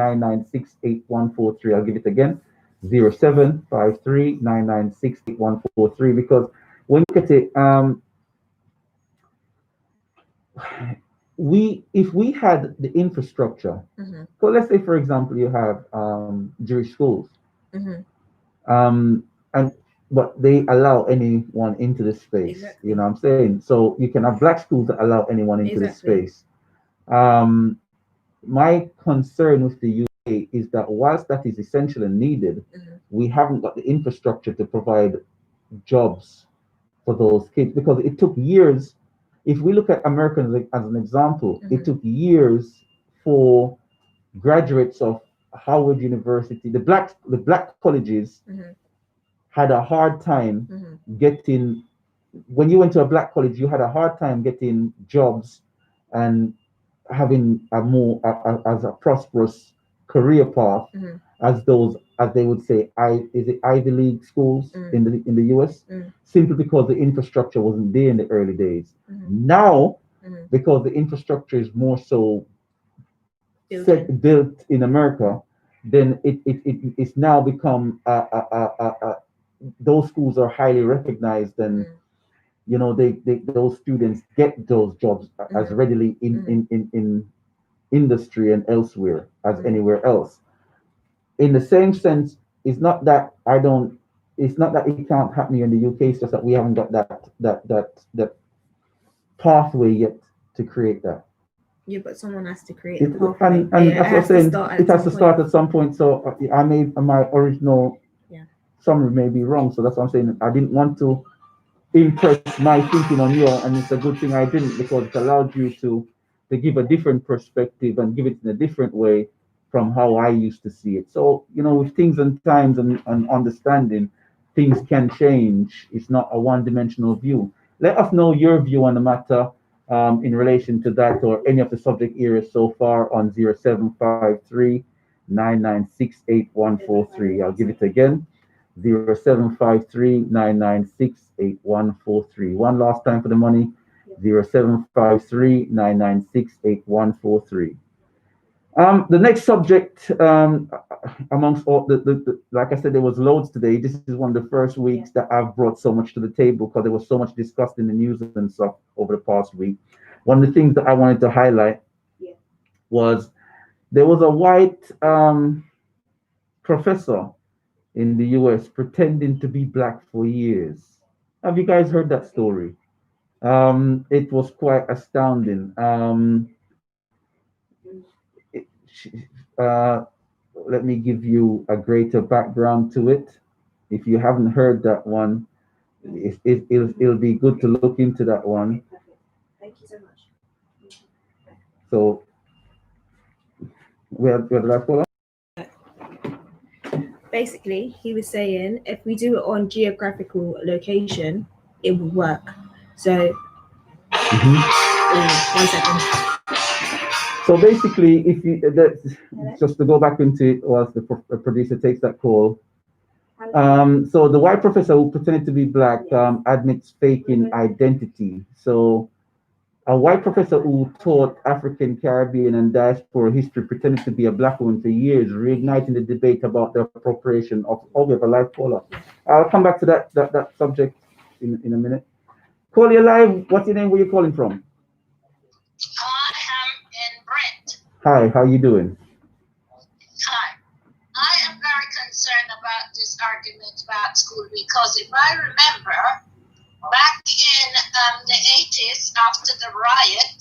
I'll give it again. 0753 because when you look at it, if we had the infrastructure, so let's say for example you have Jewish schools, and but they allow anyone into the space. Exactly. You know what I'm saying? So you can have black schools that allow anyone into the Exactly. space. My concern with the UK is that whilst that is essential and needed, we haven't got the infrastructure to provide jobs for those kids because it took years. If we look at Americans as an example, it took years for graduates of Howard University, the black colleges had a hard time getting. When you went to a black college, you had a hard time getting jobs and having a more as a prosperous career path as they would say is it Ivy League schools in the US, simply because the infrastructure wasn't there in the early days. Now, because the infrastructure is more so built in America, then it's now become those schools are highly recognized, and you know they those students get those jobs as readily in industry and elsewhere as anywhere else. In the same sense, it's not that it can't happen here in the UK. It's just that we haven't got that pathway yet to create that. Yeah, but someone has to create the pathway. And that's what I'm saying. It has to start at some point. So I made my original summary may be wrong. So that's what I'm saying. I didn't want to impress my thinking on you, and it's a good thing I didn't, because it allowed you to give a different perspective and give it in a different way from how I used to see it. So, you know, with things and times and understanding, things can change. It's not a one-dimensional view. Let us know your view on the matter in relation to that or any of the subject areas so far on 0753 I'll give it again. 0753 One last time for the money. 0753 the next subject, amongst all the like I said, there was loads today. This is one of the first weeks that I've brought so much to the table because there was so much discussed in the news and stuff over the past week. One of the things that I wanted to highlight was there was a white professor in the US pretending to be black for years. Have you guys heard that story? It was quite astounding. It, uh, Let me give you a greater background to it. If you haven't heard that one, it'll be good to look into that one. Thank you so much. So, where did I fall off? Basically, he was saying if we do it on geographical location, it would work. So, one second. So basically, if you just to go back into it, whilst the producer takes that call. So the white professor who pretended to be black admits faking identity. So a white professor who taught African, Caribbean, and diaspora history pretended to be a black woman for years, reigniting the debate about the appropriation of we have a live caller. I'll come back to that subject in a minute. Call you live. What's your name? Where you calling from? I am in Brent. Hi, how you doing? Hi. I am very concerned about this argument about school because if I remember, back in the 80s after the riot,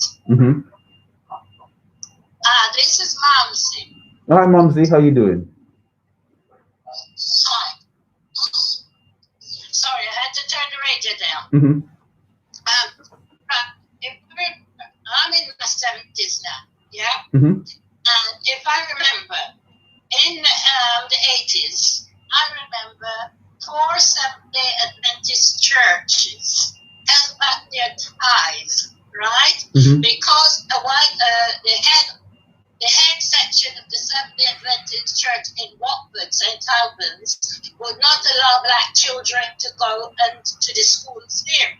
this is Mumsy. Hi, Mumsy, how you doing? Hi. Sorry, I had to turn the radio down. I'm in my 70s now, yeah? And if I remember, in the 80s, I remember 4 Seventh-day Adventist churches held back their tithes, right? Because the head section of the Seventh-day Adventist Church in Watford, St. Albans, would not allow black children to go to the schools here.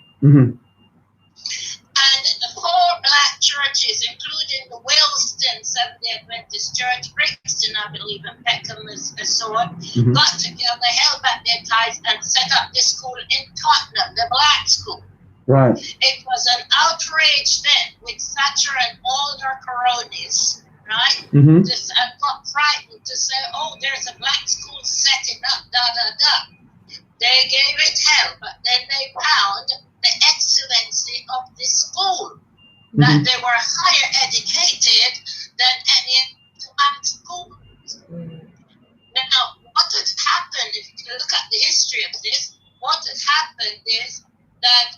And the 4 black churches, including the Willesden Seventh-day Adventist Church, Brixton, I believe, and Peckham and so on, got together, held back their tithes, and set up this school in Tottenham, the black school. Right. It was an outrage then with Thatcher and all their cronies, right? Just got frightened to say, oh, there's a black school setting up, They gave it hell, but then they found the excellency of this school, that they were higher educated than any black school. Now, what had happened, if you look at the history of this, what had happened is that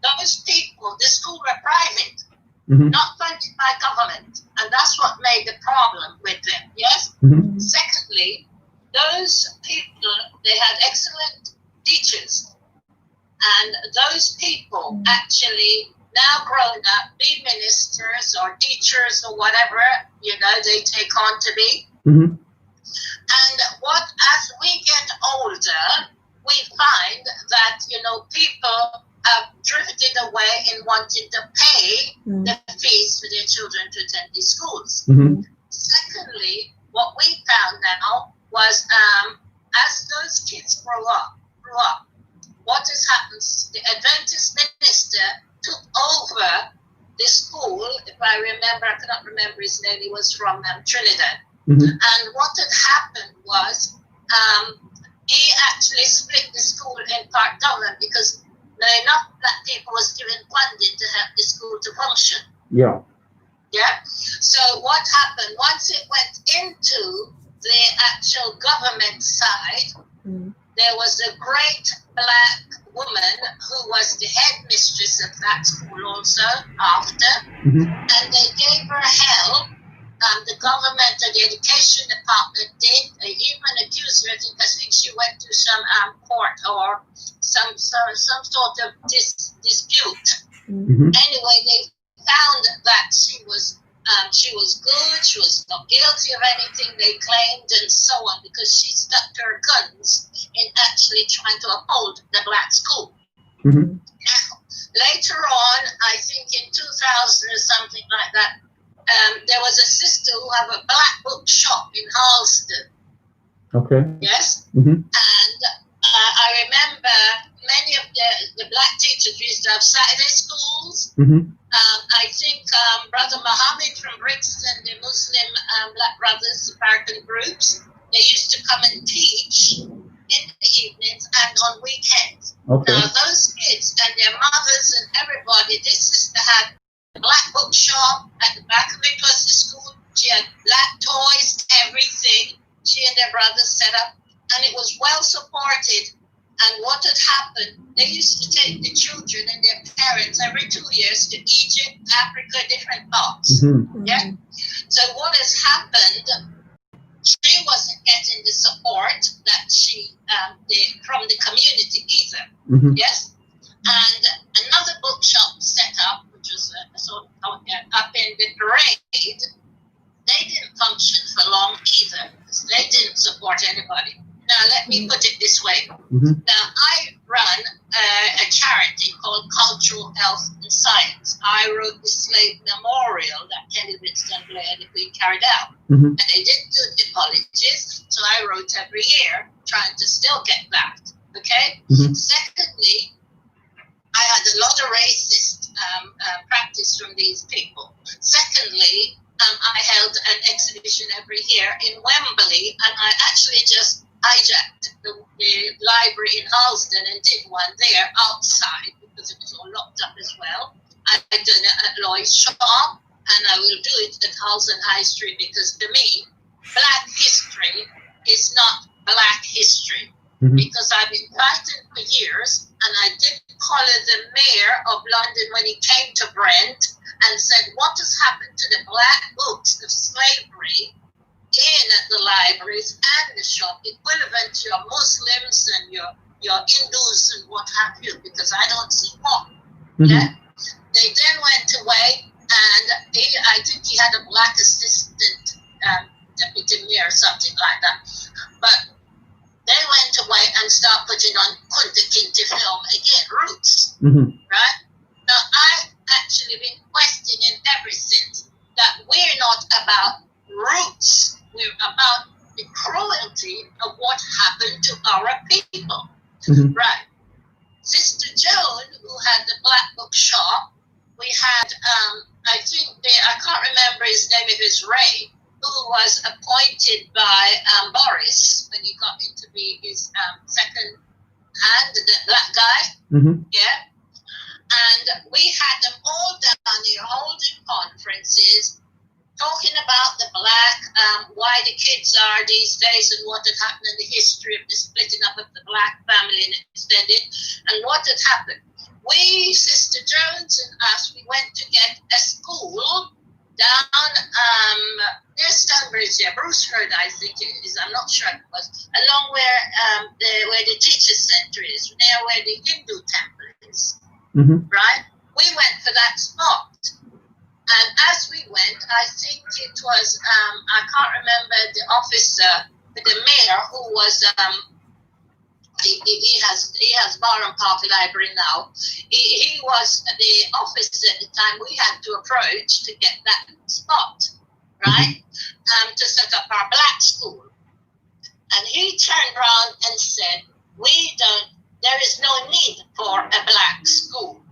those people, the school were private, not funded by government, and that's what made the problem with them, yes? Secondly, those people, they had excellent teachers, and those people actually now grown up, be ministers or teachers or whatever, they take on to be. And as we get older, we find that, people have drifted away in wanting to pay the fees for their children to attend these schools. Secondly, what we found now was as those kids grew up, what has happened, the Adventist minister took over the school. If I remember, I cannot remember his name, he was from Trinidad. And what had happened was he actually split the school in part government because enough black people was given funding to help the school to function. Yeah. So what happened, once it went into the actual government side, there was a great black woman who was the headmistress of that school also after, and they gave her help. The government or the education department did even accuse her. I think she went to some court or some sort of dispute. Anyway, they found that she was good. She was not guilty of anything they claimed, and so on, because she stuck to her guns in actually trying to uphold the black school. Now, later on, I think in 2000 or something like that, there was a sister who had a black book shop in Harlesden. Okay. Yes. And I remember many of the black teachers, we used to have Saturday schools, I think Brother Muhammad from Brixton, the Muslim Black Brothers American groups, they used to come and teach in the evenings and on weekends. Okay. Now those kids and their mothers and everybody, this sister had a black bookshop at the back of it was the school. She had black toys, everything. She and their brothers set up, and it was well supported. And what had happened, they used to take the children and their parents every 2 years to Egypt, Africa, different parts. Yeah. So what has happened, she wasn't getting the support that she from the community either. Yes. And another bookshop set up, which was up in the parade. They didn't function for long either, because they didn't support anybody. Now, let me put it this way. Now, I run a charity called Cultural Health and Science. I wrote the slave memorial that Kelly Winston Blair and the Queen carried out. And they didn't do the apologies, so I wrote every year, trying to still get backed. Okay? Secondly, I had a lot of racist practice from these people. Secondly, I held an exhibition every year in Wembley, and I actually just hijacked the library in Harlesden and did one there outside because it was all locked up as well. I've done it at Lloyd's shop, and I will do it at Harlesden High Street because to me, black history is not black history. Because I've been fighting for years, and I did collar the mayor of London when he came to Brent and said, what has happened to the black books of slavery in the libraries and the shop, equivalent to your Muslims and your Hindus and what have you, because I don't see one. Yeah? They then went away, and I think he had a black assistant, deputy mayor or something like that. But they went away and started putting on Kunta Kinte film again, Roots. Right? Now, I've actually been questioning ever since that we're not about roots. We're about the cruelty of what happened to our people. Right? Sister Joan, who had the Black Book Shop, we had, I can't remember his name, it was Ray, who was appointed by Boris when he got in to be his second hand, the black guy. Yeah. And we had them all down here holding conferences, talking about the black, why the kids are these days and what had happened in the history of the splitting up of the black family and extended, and what had happened. We, Sister Jones and us, we went to get a school down near Stonebridge, Bruceford, I think it is. I'm not sure it was. Along where the teacher centre is, near where the Hindu temple is. Right? We went for that spot. And as we went, I think it was, I can't remember the officer, the mayor who was, he has Barham Park Library now. He was the officer at the time we had to approach to get that spot, right? To set up our black school. And he turned around and said, there is no need for a black school.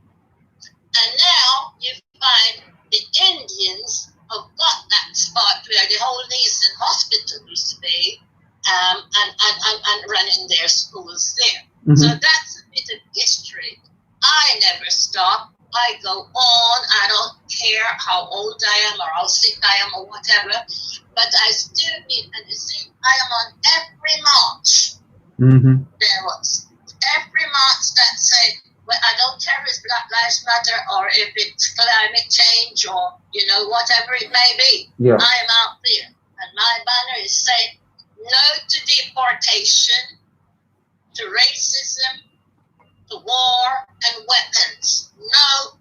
And now you find the Indians have got that spot where the whole Neeson Hospital used to be, and running their schools there. So that's a bit of history. I never stop. I go on. I don't care how old I am or how sick I am or whatever, but I still need, and you see, I am on every march. There was every march that said, well, I don't care if it's Black Lives Matter or if it's climate change or, whatever it may be. Yeah. I am out there. And my banner is saying no to deportation, to racism, to war and weapons. No,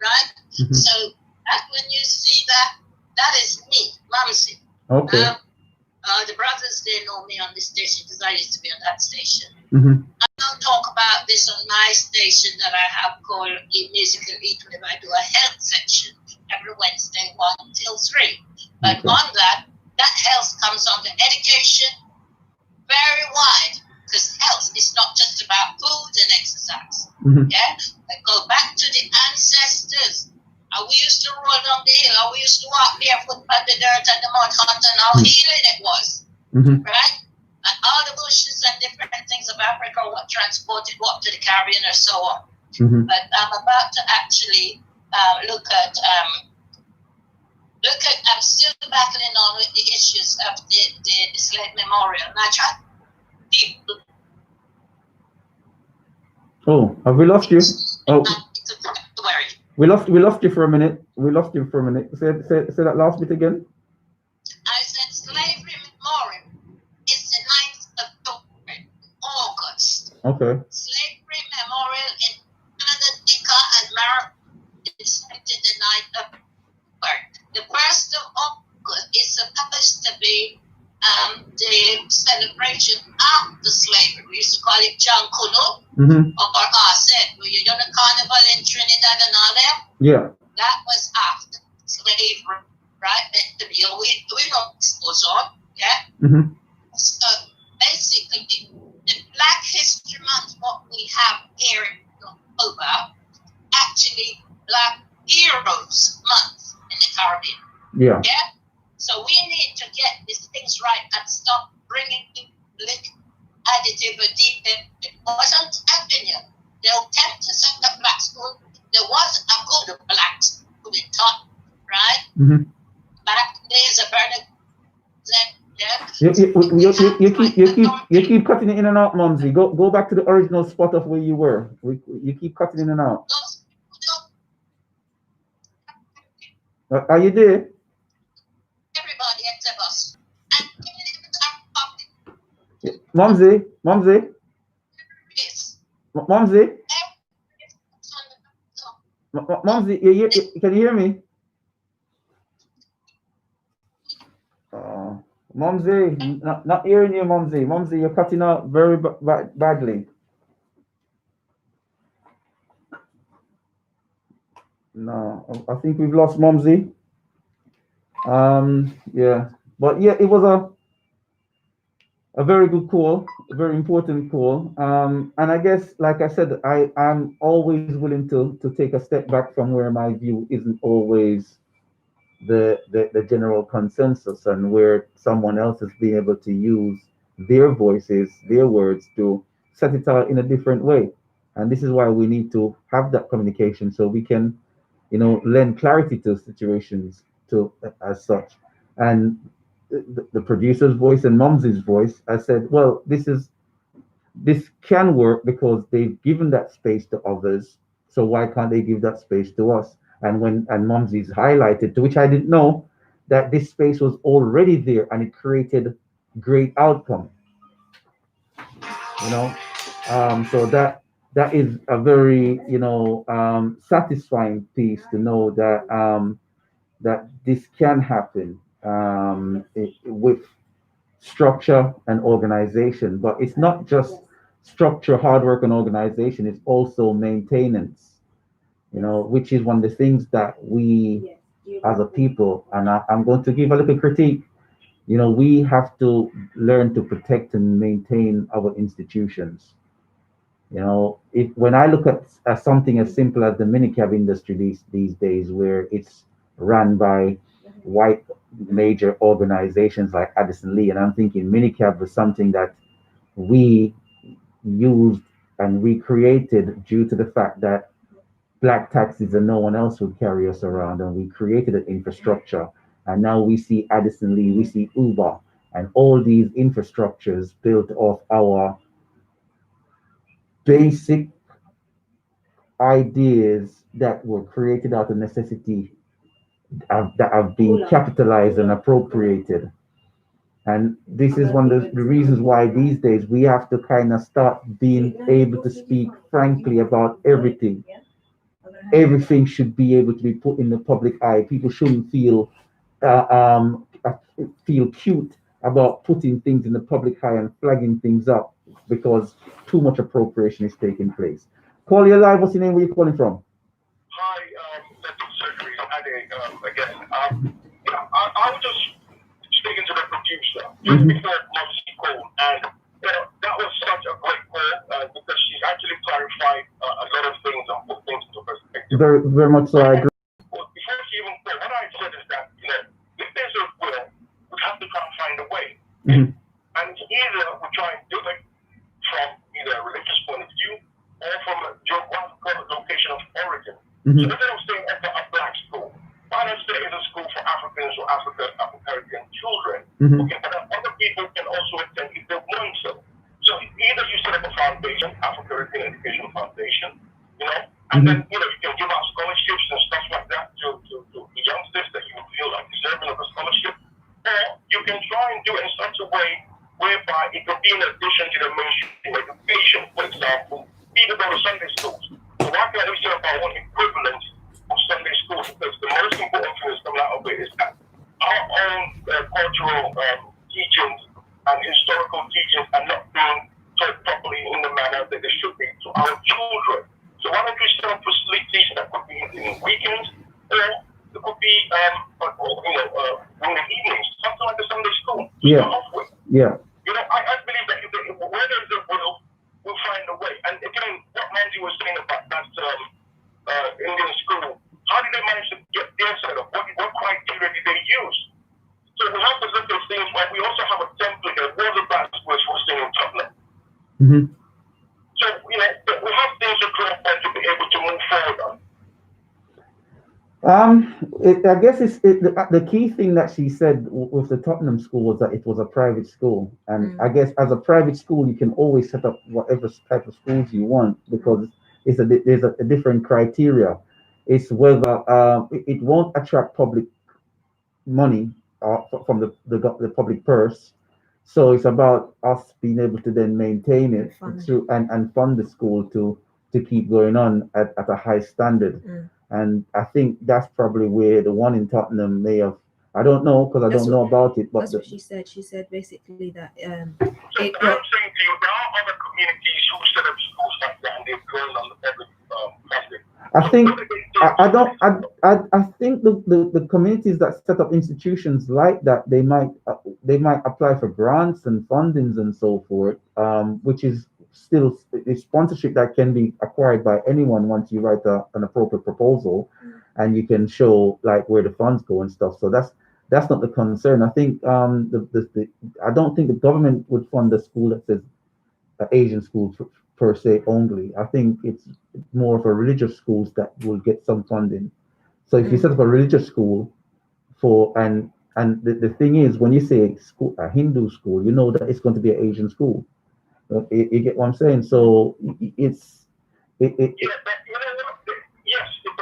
right? So that when you see that is me, Mumsy. Okay. The brothers, they know me on this station because I used to be on that station. I don't talk about this on my station that I have called Musical Eat where I do a health section every Wednesday 1 till 3. But on that health comes under education, very wide. because health is not just about food and exercise. Mm-hmm. Yeah, I go back to the ancestors. How we used to roll down the hill, how we used to walk barefoot on the dirt and the mud hut, and how healing it was, Mm-hmm. right? And all the bushes and different things of Africa were transported up to the Caribbean or so on. Mm-hmm. But I'm about to actually look at. I'm still battling on with the issues of the slave memorial. And I try people. Oh, have we lost you? Oh, Worry. we lost you for a minute. Say that last bit again. I said slavery memorial is the 9th of August. Okay. Slavery memorial in Canada, Nika, and Maryland is the 9th of August. The 1st of August is supposed to be the celebration after slavery. We used to call it John Kuno Mm-hmm. or Arsene. Were you done a carnival in Trinidad and all that? Yeah. That was after slavery, right? We know what goes on, yeah? Mm-hmm. So basically, the Black History Month, what we have here in October, actually Black Heroes Month in the Caribbean. Yeah. Yeah? So we need to get these things right and stop bringing additive or deep. It wasn't helping you. They'll tend to send the black school. There was a good black school in taught, right? Mm-hmm. Back days of Bernard. You keep cutting it in and out, Mumsy. Go back to the original spot of where you were. You keep cutting in and out. Are you there? Everybody except us. Mumsy? Yes. Mumsy, can you hear me? Mumsy, not hearing you, Mumsy. Mumsy, you're cutting out very badly. No, I think we've lost Mumsy. Yeah, but yeah, it was a very good call, a very important call. And I guess, like I said, I'm always willing to take a step back from where my view isn't always the general consensus, and where someone else is being able to use their voices, their words to set it out in a different way. And this is why we need to have that communication, so we can, lend clarity to situations as such. And the producer's voice and Mumsy's voice, I said, well, this can work because they've given that space to others. So why can't they give that space to us? And Mumsy's highlighted, to which I didn't know, that this space was already there and it created great outcome. So that is a very satisfying piece to know that this can happen with structure and organization. But it's not just structure, hard work, and organization. It's also maintenance. Which is one of the things that we as a people, and I'm going to give a little critique, we have to learn to protect and maintain our institutions. When I look at something as simple as the minicab industry these days, where it's run by white major organizations like Addison Lee, and I'm thinking minicab was something that we used and recreated due to the fact that black taxis and no one else would carry us around, and we created an infrastructure. And now we see Addison Lee, we see Uber, and all these infrastructures built off our basic ideas that were created out of necessity, that have been capitalized and appropriated. And this is one of the reasons why these days we have to kind of start being able to speak frankly about everything. Everything should be able to be put in the public eye. People shouldn't feel cute about putting things in the public eye and flagging things up because too much appropriation is taking place. Call you live. What's your name? Where you calling from? Hi, Surgery. Again. I was just speaking to the producer just before Mumsy called, and that was such a great call because she's actually clarified a lot of things and put things into perspective. Very, very much so. I agree. Well, before she even said, what I said is that, if there's a will, we have to try and find a way. Mm-hmm. And it's either we try and do it from either a religious point of view or from a geographical location of origin. Mm-hmm. So instead of saying a black school, why not say it's a school for Africans or African children? Mm-hmm. Okay, but other people can also attend if they want so. So either you set up a foundation, African Education Foundation, and Mm-hmm. then you can give out scholarships and stuff like that to youngsters that you feel like deserving of a scholarship, or you can try and do it in such a way whereby it could be in addition to the mainstream education. For example, people go to Sunday schools. So why can't we set up our own equivalent of Sunday schools? Because the most important thing that's coming out of it is that our own cultural teachings and historical teachings are not being taught properly in the manner that they should be to our children. So why don't we set up facilities that could be in weekends, or it could be in the evenings, something like a Sunday school. Yeah. Start off with. Yeah. I believe that if where there's a will, we'll find a way. And again, what Mandy was saying about that Indian school, how did they manage to get their set up? What criteria did they use? So we have to look at things like we also have a template of where the best was for singing Tottenham. Mm-hmm. So, we have things to draw upon to be able to move forward on. I guess the key thing that she said with the Tottenham school was that it was a private school, and I guess as a private school you can always set up whatever type of schools you want because there's a different criteria. It's whether it won't attract public money from the public purse, so it's about us being able to then maintain it through and fund the school to keep going on at a high standard. And I think that's probably where the one in Tottenham may have. I don't know because I don't know about it. But that's what she said. She said basically that. So what I'm saying to you, there are other communities who set up schools like that, and they've grown on the public funding. I think the communities that set up institutions like that, they might apply for grants and fundings and so forth, which is still a sponsorship that can be acquired by anyone once you write an appropriate proposal, and you can show like where the funds go and stuff. So that's not the concern. I think I don't think the government would fund a school that says Asian schools per se only. I think it's more of a religious schools that will get some funding. So if you set up a religious school and the thing is, when you say a Hindu school, you know that it's going to be an Asian school. You get what I'm saying? So it's yes, if the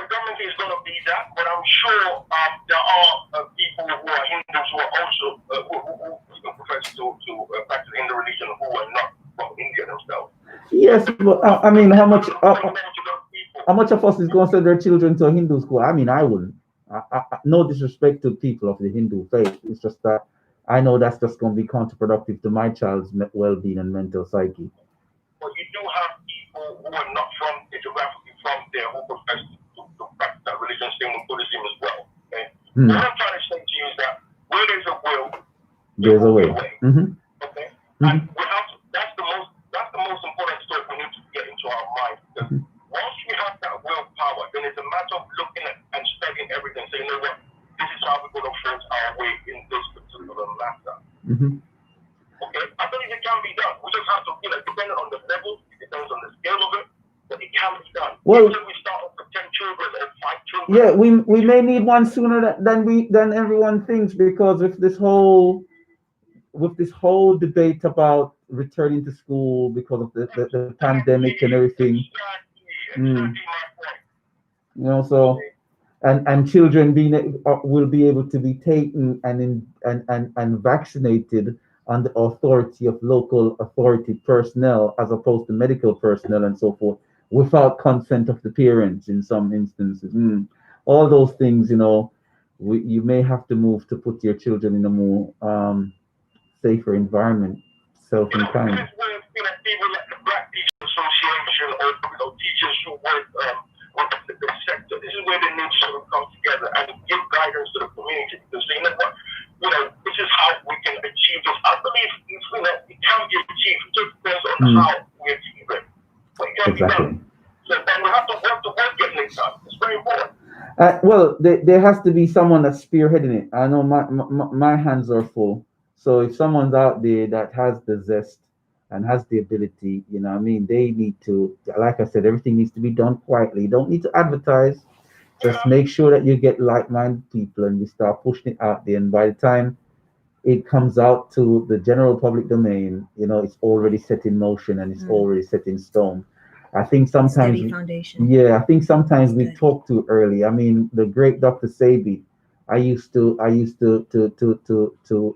government is going to be that, but I'm sure there are people who are Hindus who are also who profess to practice in the religion who are not from India themselves. Yes, but I mean, how much of us is going to send their children to a Hindu school? I mean, I wouldn't. No disrespect to people of the Hindu faith. It's just that I know that's just going to be counterproductive to my child's well-being and mental psyche. But you do have people who are not geographically from there who profess to practice that religion, same with Buddhism as well. Okay? What I'm trying to say to you is that where there's a will, there's a way. Mm-hmm. Okay, Mm-hmm. and that's the most important stuff we need to get into our mind. Because once we have that willpower, then it's a matter of looking at and studying everything. So you know what, this is how we're going to force our way in this particular matter. Mm-hmm. Okay, I believe it can be done. We just have to, depending on the level, it depends on the scale of it, but it can be done. Well, even if we start off with 10 children or 5 children. Yeah, we may need one sooner than everyone thinks, because with this whole debate about returning to school because of the pandemic and everything. Exactly. So and children will be able to be taken and vaccinated on the authority of local authority personnel as opposed to medical personnel and so forth, without consent of the parents in some instances. All those things, you may have to move to put your children in a more safer environment, self-contained. This is where people like the Black Teachers Association or teachers who work with the sector, this is where they need to come together and give guidance to the community to say, this is how we can achieve this. I believe it can be achieved. how we achieve it. But it can be Exactly. done. So then we have to work towards getting it done. It's very important. Well, there has to be someone that's spearheading it. I know my hands are full. So if someone's out there that has the zest and has the ability, you know what I mean, they need to, like I said, everything needs to be done quietly. You don't need to advertise. Just make sure that you get like-minded people and you start pushing it out there. And by the time it comes out to the general public domain, you know, it's already set in motion and it's already set in stone. I think sometimes, Steady foundation. yeah, I think sometimes we Steady. talk too early. I mean, the great Dr. Sebi, I used to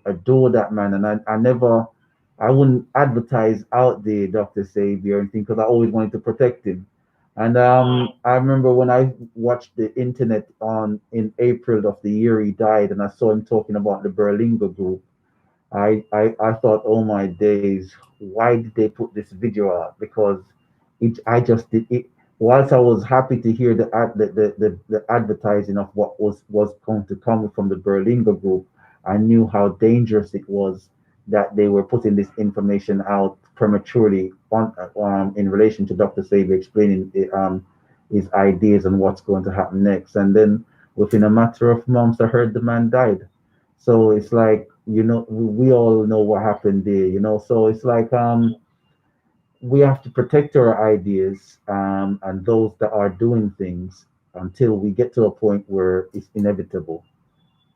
adore that man, and I wouldn't advertise out there Dr. Sebi or anything because I always wanted to protect him. And I remember when I watched the internet in April of the year he died, and I saw him talking about the Berlingo group. I thought, oh my days, why did they put this video out? Because I just did it. Whilst I was happy to hear the advertising of what was going to come from the Berlingo group, I knew how dangerous it was that they were putting this information out prematurely in relation to Dr. Saber explaining his ideas and what's going to happen next. And then within a matter of months, I heard the man died. So it's like, you know, we all know what happened there, you know. So it's like we have to protect our ideas and those that are doing things until we get to a point where it's inevitable.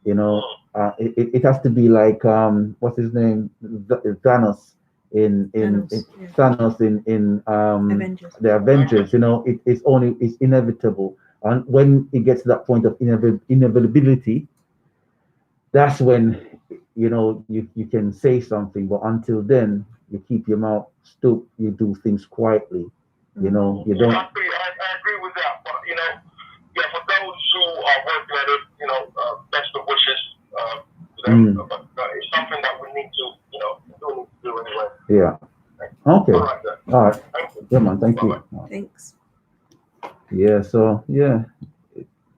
You know, it has to be like what's his name, Thanos Thanos in Avengers. the Avengers. You know, it's inevitable, and when it gets to that point of inevitability, that's when, you know, you can say something. But until then, you keep your mouth stooped. You do things quietly. You know, you don't. I agree with that. But, you know, yeah, for those who are working at it, you know, best of wishes to them. But it's something that we need to, you know, do anyway. Yeah. Okay. All right, then. All right. Thank you. Yeah, man. Thank you. Bye-bye. Thanks. Yeah. So yeah,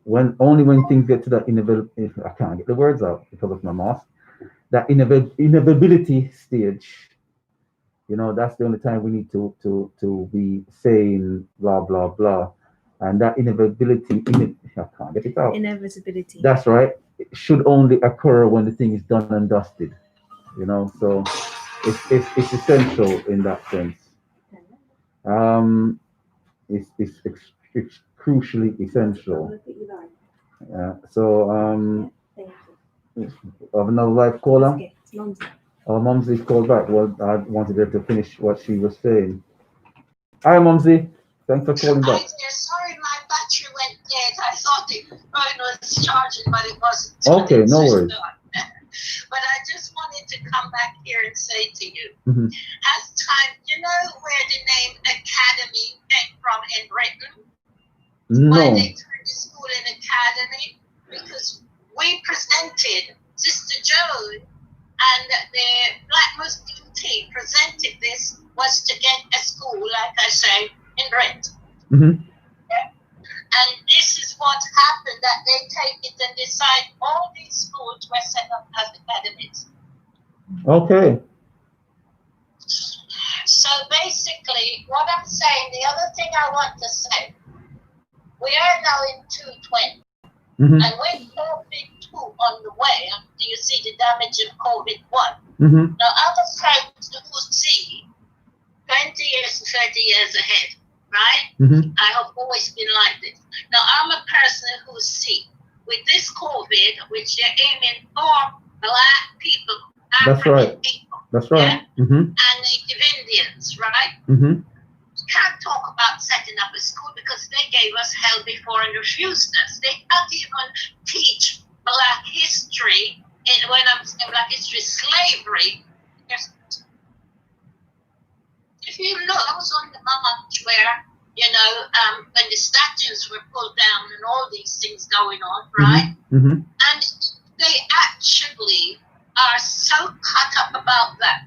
when things get to that inevitability, I can't get the words out because of my mouth. That inevitability stage, you know, that's the only time we need to be saying blah blah blah, and that inevitability, I can't get it out. Inevitability. That's right. It should only occur when the thing is done and dusted, you know. So it's essential in that sense. It's crucially essential. So of another live caller. Okay, it's Mumsy. Oh, Mumsy's called back. Well, I wanted her to finish what she was saying. Hi, Mumsy. Thanks for calling back. Sorry, my battery went dead. I thought the phone was charging, but it wasn't. Okay, no worries. But I just wanted to come back here and say to you, Mm-hmm. as time, you know where the name Academy came from in Britain? Why No. they turned the school an academy? Because we presented, Sister Joan and the Black Muslim team presented this was to get a school, like I say, in Britain. Mm-hmm. And this is what happened, that they take it and decide all these schools were set up as academies. Okay. So basically, what I'm saying, the other thing I want to say, we are now in 220. Mm-hmm. And with COVID-2 on the way, do you see the damage of COVID-1? Mm-hmm. Now, other friends who see 20 years to 30 years ahead, right? Mm-hmm. I have always been like this. Now, I'm a person who see with this COVID, which they're aiming for Black people, That's African right. people, That's right. yeah? Mm-hmm. and Native Indians, right? Mm-hmm. You can't talk about setting up a school because they gave us hell before and refused us. They can't even teach Black history. And when I'm saying Black history, slavery. If you look, I was on the march where, you know, when the statues were pulled down and all these things going on, right? Mm-hmm. And they actually are so cut up about that.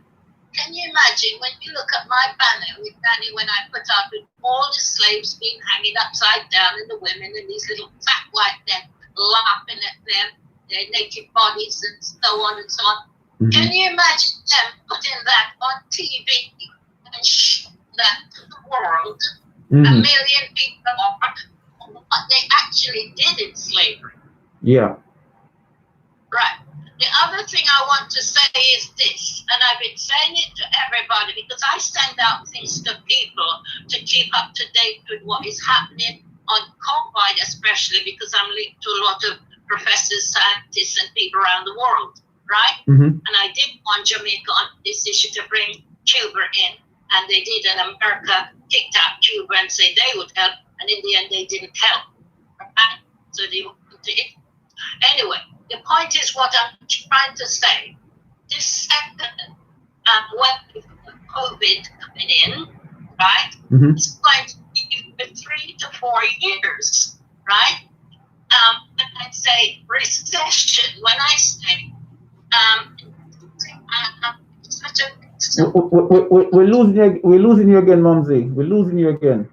Can you imagine when you look at my banner with Danny when I put out with all the slaves being hanging upside down and the women and these little fat white men laughing at them, their naked bodies and so on and so on. Mm-hmm. Can you imagine them putting that on TV and that world, a Mm-hmm. million people are what they actually did in slavery. Yeah. Right. The other thing I want to say is this, and I've been saying it to everybody because I send out things to people to keep up to date with what is happening on COVID, especially because I'm linked to a lot of professors, scientists, and people around the world, right? Mm-hmm. And I did want Jamaica on this issue to bring Cuba in, and they did, and America kicked out Cuba and said they would help, and in the end they didn't help. Right? So they did. Anyway, the point is what I'm trying to say. This second wave of COVID coming in, right, Mm-hmm. it's going to be for 3 to 4 years, right? And I'd say recession, when I say such a We're losing you. We're losing you again, Mumsy. We're losing you again.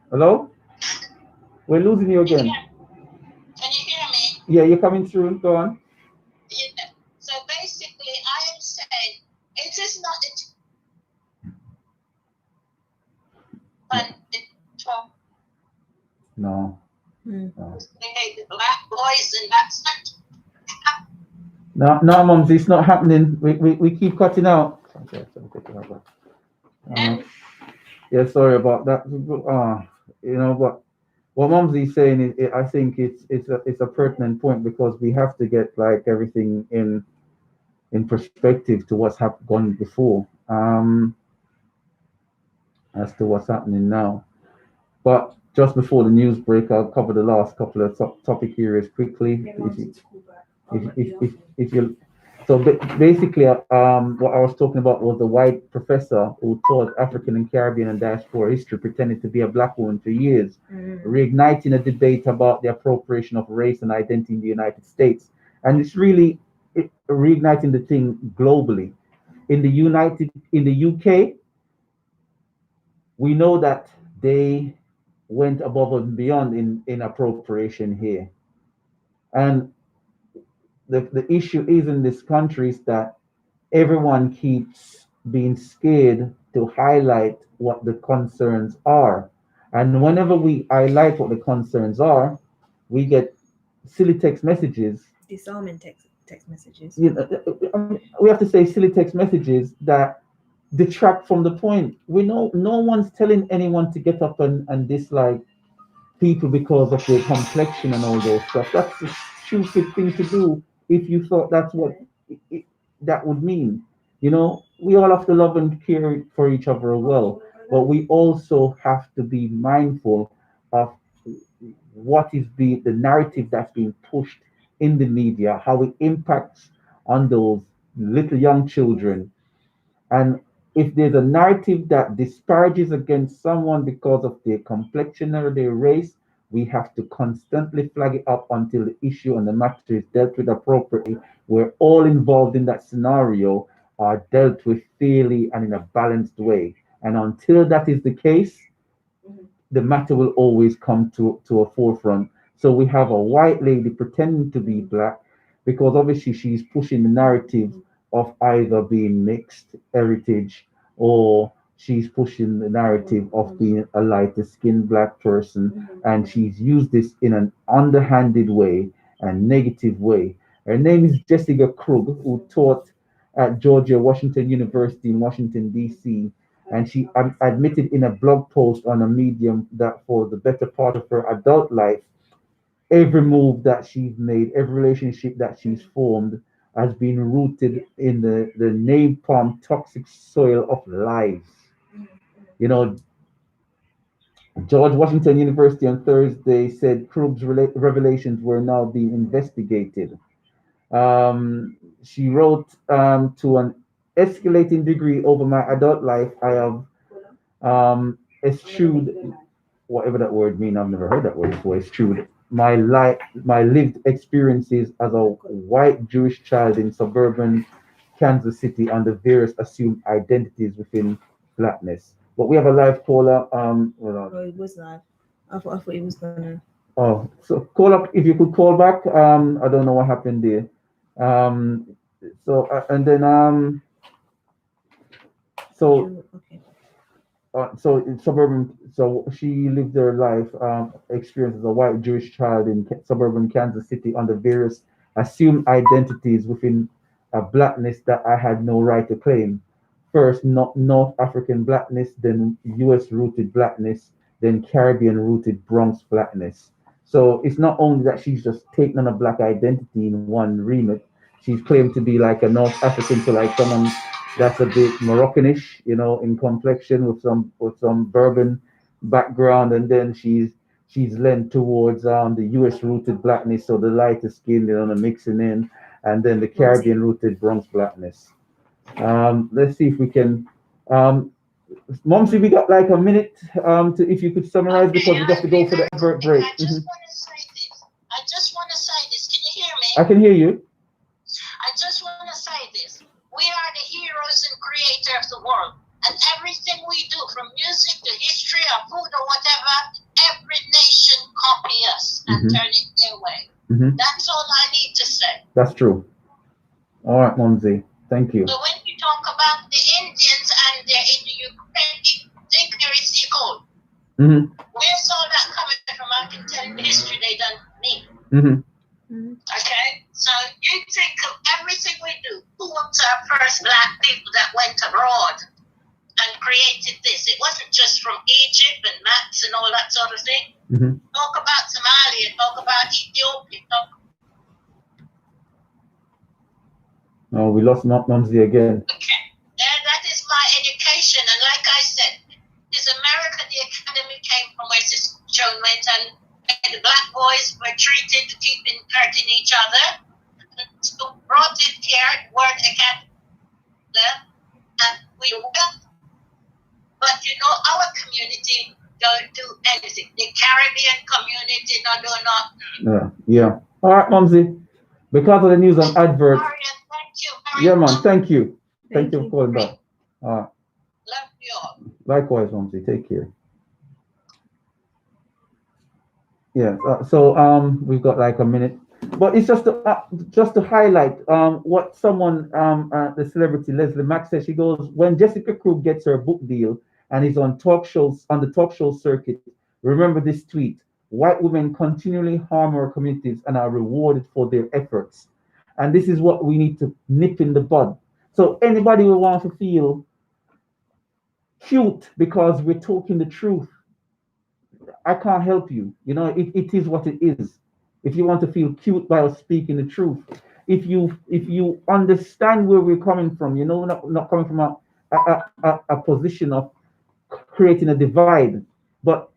Hello? We're losing you again. Can you hear me? Yeah, you're coming through. Go on. Yeah. So basically, I am saying it is not No. Mm. No. the black boys and that's No, no, Mumsy, it's not happening. We keep cutting out. Okay, yeah, sorry about that. But what Mumsy's saying is, I think it's a pertinent point because we have to get like everything in perspective to what's gone before, as to what's happening now. But just before the news break, I'll cover the last couple of topic areas quickly. If you so basically, what I was talking about was the white professor who taught African and Caribbean and diaspora history, pretending to be a black woman for years, reigniting a debate about the appropriation of race and identity in the United States, and it's really reigniting the thing globally. In the UK, we know that they went above and beyond in appropriation here, and the issue is in this country is that everyone keeps being scared to highlight what the concerns are. And whenever we highlight what the concerns are, we get silly text messages. Disarming text messages. We have to say silly text messages that detract from the point. We know no one's telling anyone to get up and dislike people because of their complexion and all those stuff. That's a stupid thing to do if you thought that's what that would mean. We all have to love and care for each other as well, but we also have to be mindful of what is the narrative that's being pushed in the media, how it impacts on those little young children. And if there's a narrative that disparages against someone because of their complexion or their race, we have to constantly flag it up until the issue and the matter is dealt with appropriately. We're all involved in that scenario are dealt with fairly and in a balanced way. And until that is the case, the matter will always come to a forefront. So we have a white lady pretending to be black because obviously she's pushing the narrative of either being mixed heritage or she's pushing the narrative of being a lighter skinned black person. And she's used this in an underhanded way and negative way. Her name is Jessica Krug, who taught at Georgia Washington University in Washington, D.C. And she admitted in a blog post on a Medium that for the better part of her adult life, every move that she's made, every relationship that she's formed has been rooted in the napalm toxic soil of lies. George Washington University on Thursday said Krug's revelations were now being investigated. She wrote, to an escalating degree over my adult life, I have eschewed, whatever that word means, I've never heard that word before, eschewed my lived experiences as a white Jewish child in suburban Kansas City and the various assumed identities within blackness. But we have a live caller. Oh, it was live. I thought it was gonna. Oh, so call up if you could call back. I don't know what happened there. And then So, Okay. so in suburban, so she lived her life, experience as a white Jewish child in suburban Kansas City under various assumed identities within a blackness that I had no right to claim. First, North African blackness, then U.S. rooted blackness, then Caribbean rooted Bronx blackness. So it's not only that she's just taken on a black identity in one remit, she's claimed to be like a North African, so like someone that's a bit Moroccanish, in complexion with some bourbon background, and then she's lent towards the U.S. rooted blackness, so the lighter skin, the mixing in, and then the Caribbean rooted Bronx blackness. Let's see if we can. Momsy, we got like a minute. If you could summarize, because we have to go for the advert break. I just want to say this. I just want to say this. Can you hear me? I can hear you. I just want to say this. We are the heroes and creator of the world. And everything we do, from music to history or food or whatever, every nation copy us and turn it their way. That's all I need to say. That's true. All right, Momsy. Thank you. So when you talk about the Indians and they're in the Ukraine, you think they're sea gold. Where's all that coming from? I can tell you the history they done for me. Okay? So you think of everything we do. Who was our first black people that went abroad and created this? It wasn't just from Egypt and maps and all that sort of thing. Talk about Somalia, talk about Ethiopia, Oh, we lost Momsy again. Okay, that is my education, and like I said, this America, the academy came from where this Joan went, and the black boys were treated to keep hurting each other. So brought it here, word academy, and we will. But our community don't do anything. The Caribbean community not do nothing. Yeah. All right, Momsy. Because of the news on adverts. Thank you. Yeah, man. Thank you. Thank you for calling back. Love you all. Likewise, Momsy. Take care. Yeah. So we've got like a minute, but it's just to highlight what someone the celebrity Leslie Mack said. She goes, when Jessica Krug gets her book deal and is on the talk show circuit, remember this tweet: white women continually harm our communities and are rewarded for their efforts. And this is what we need to nip in the bud. So anybody who wants to feel cute because we're talking the truth, I can't help you. It is what it is. If you want to feel cute by us speaking the truth, if you understand where we're coming from, not coming from a position of creating a divide, but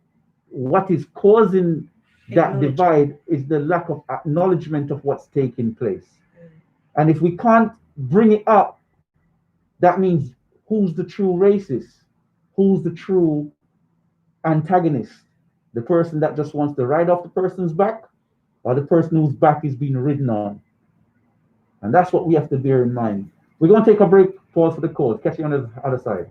what is causing that divide is the lack of acknowledgement of what's taking place. And if we can't bring it up, that means who's the true racist? Who's the true antagonist? The person that just wants to ride off the person's back, or the person whose back is being ridden on? And that's what we have to bear in mind. We're going to take a break, pause for the call. Catch you on the other side.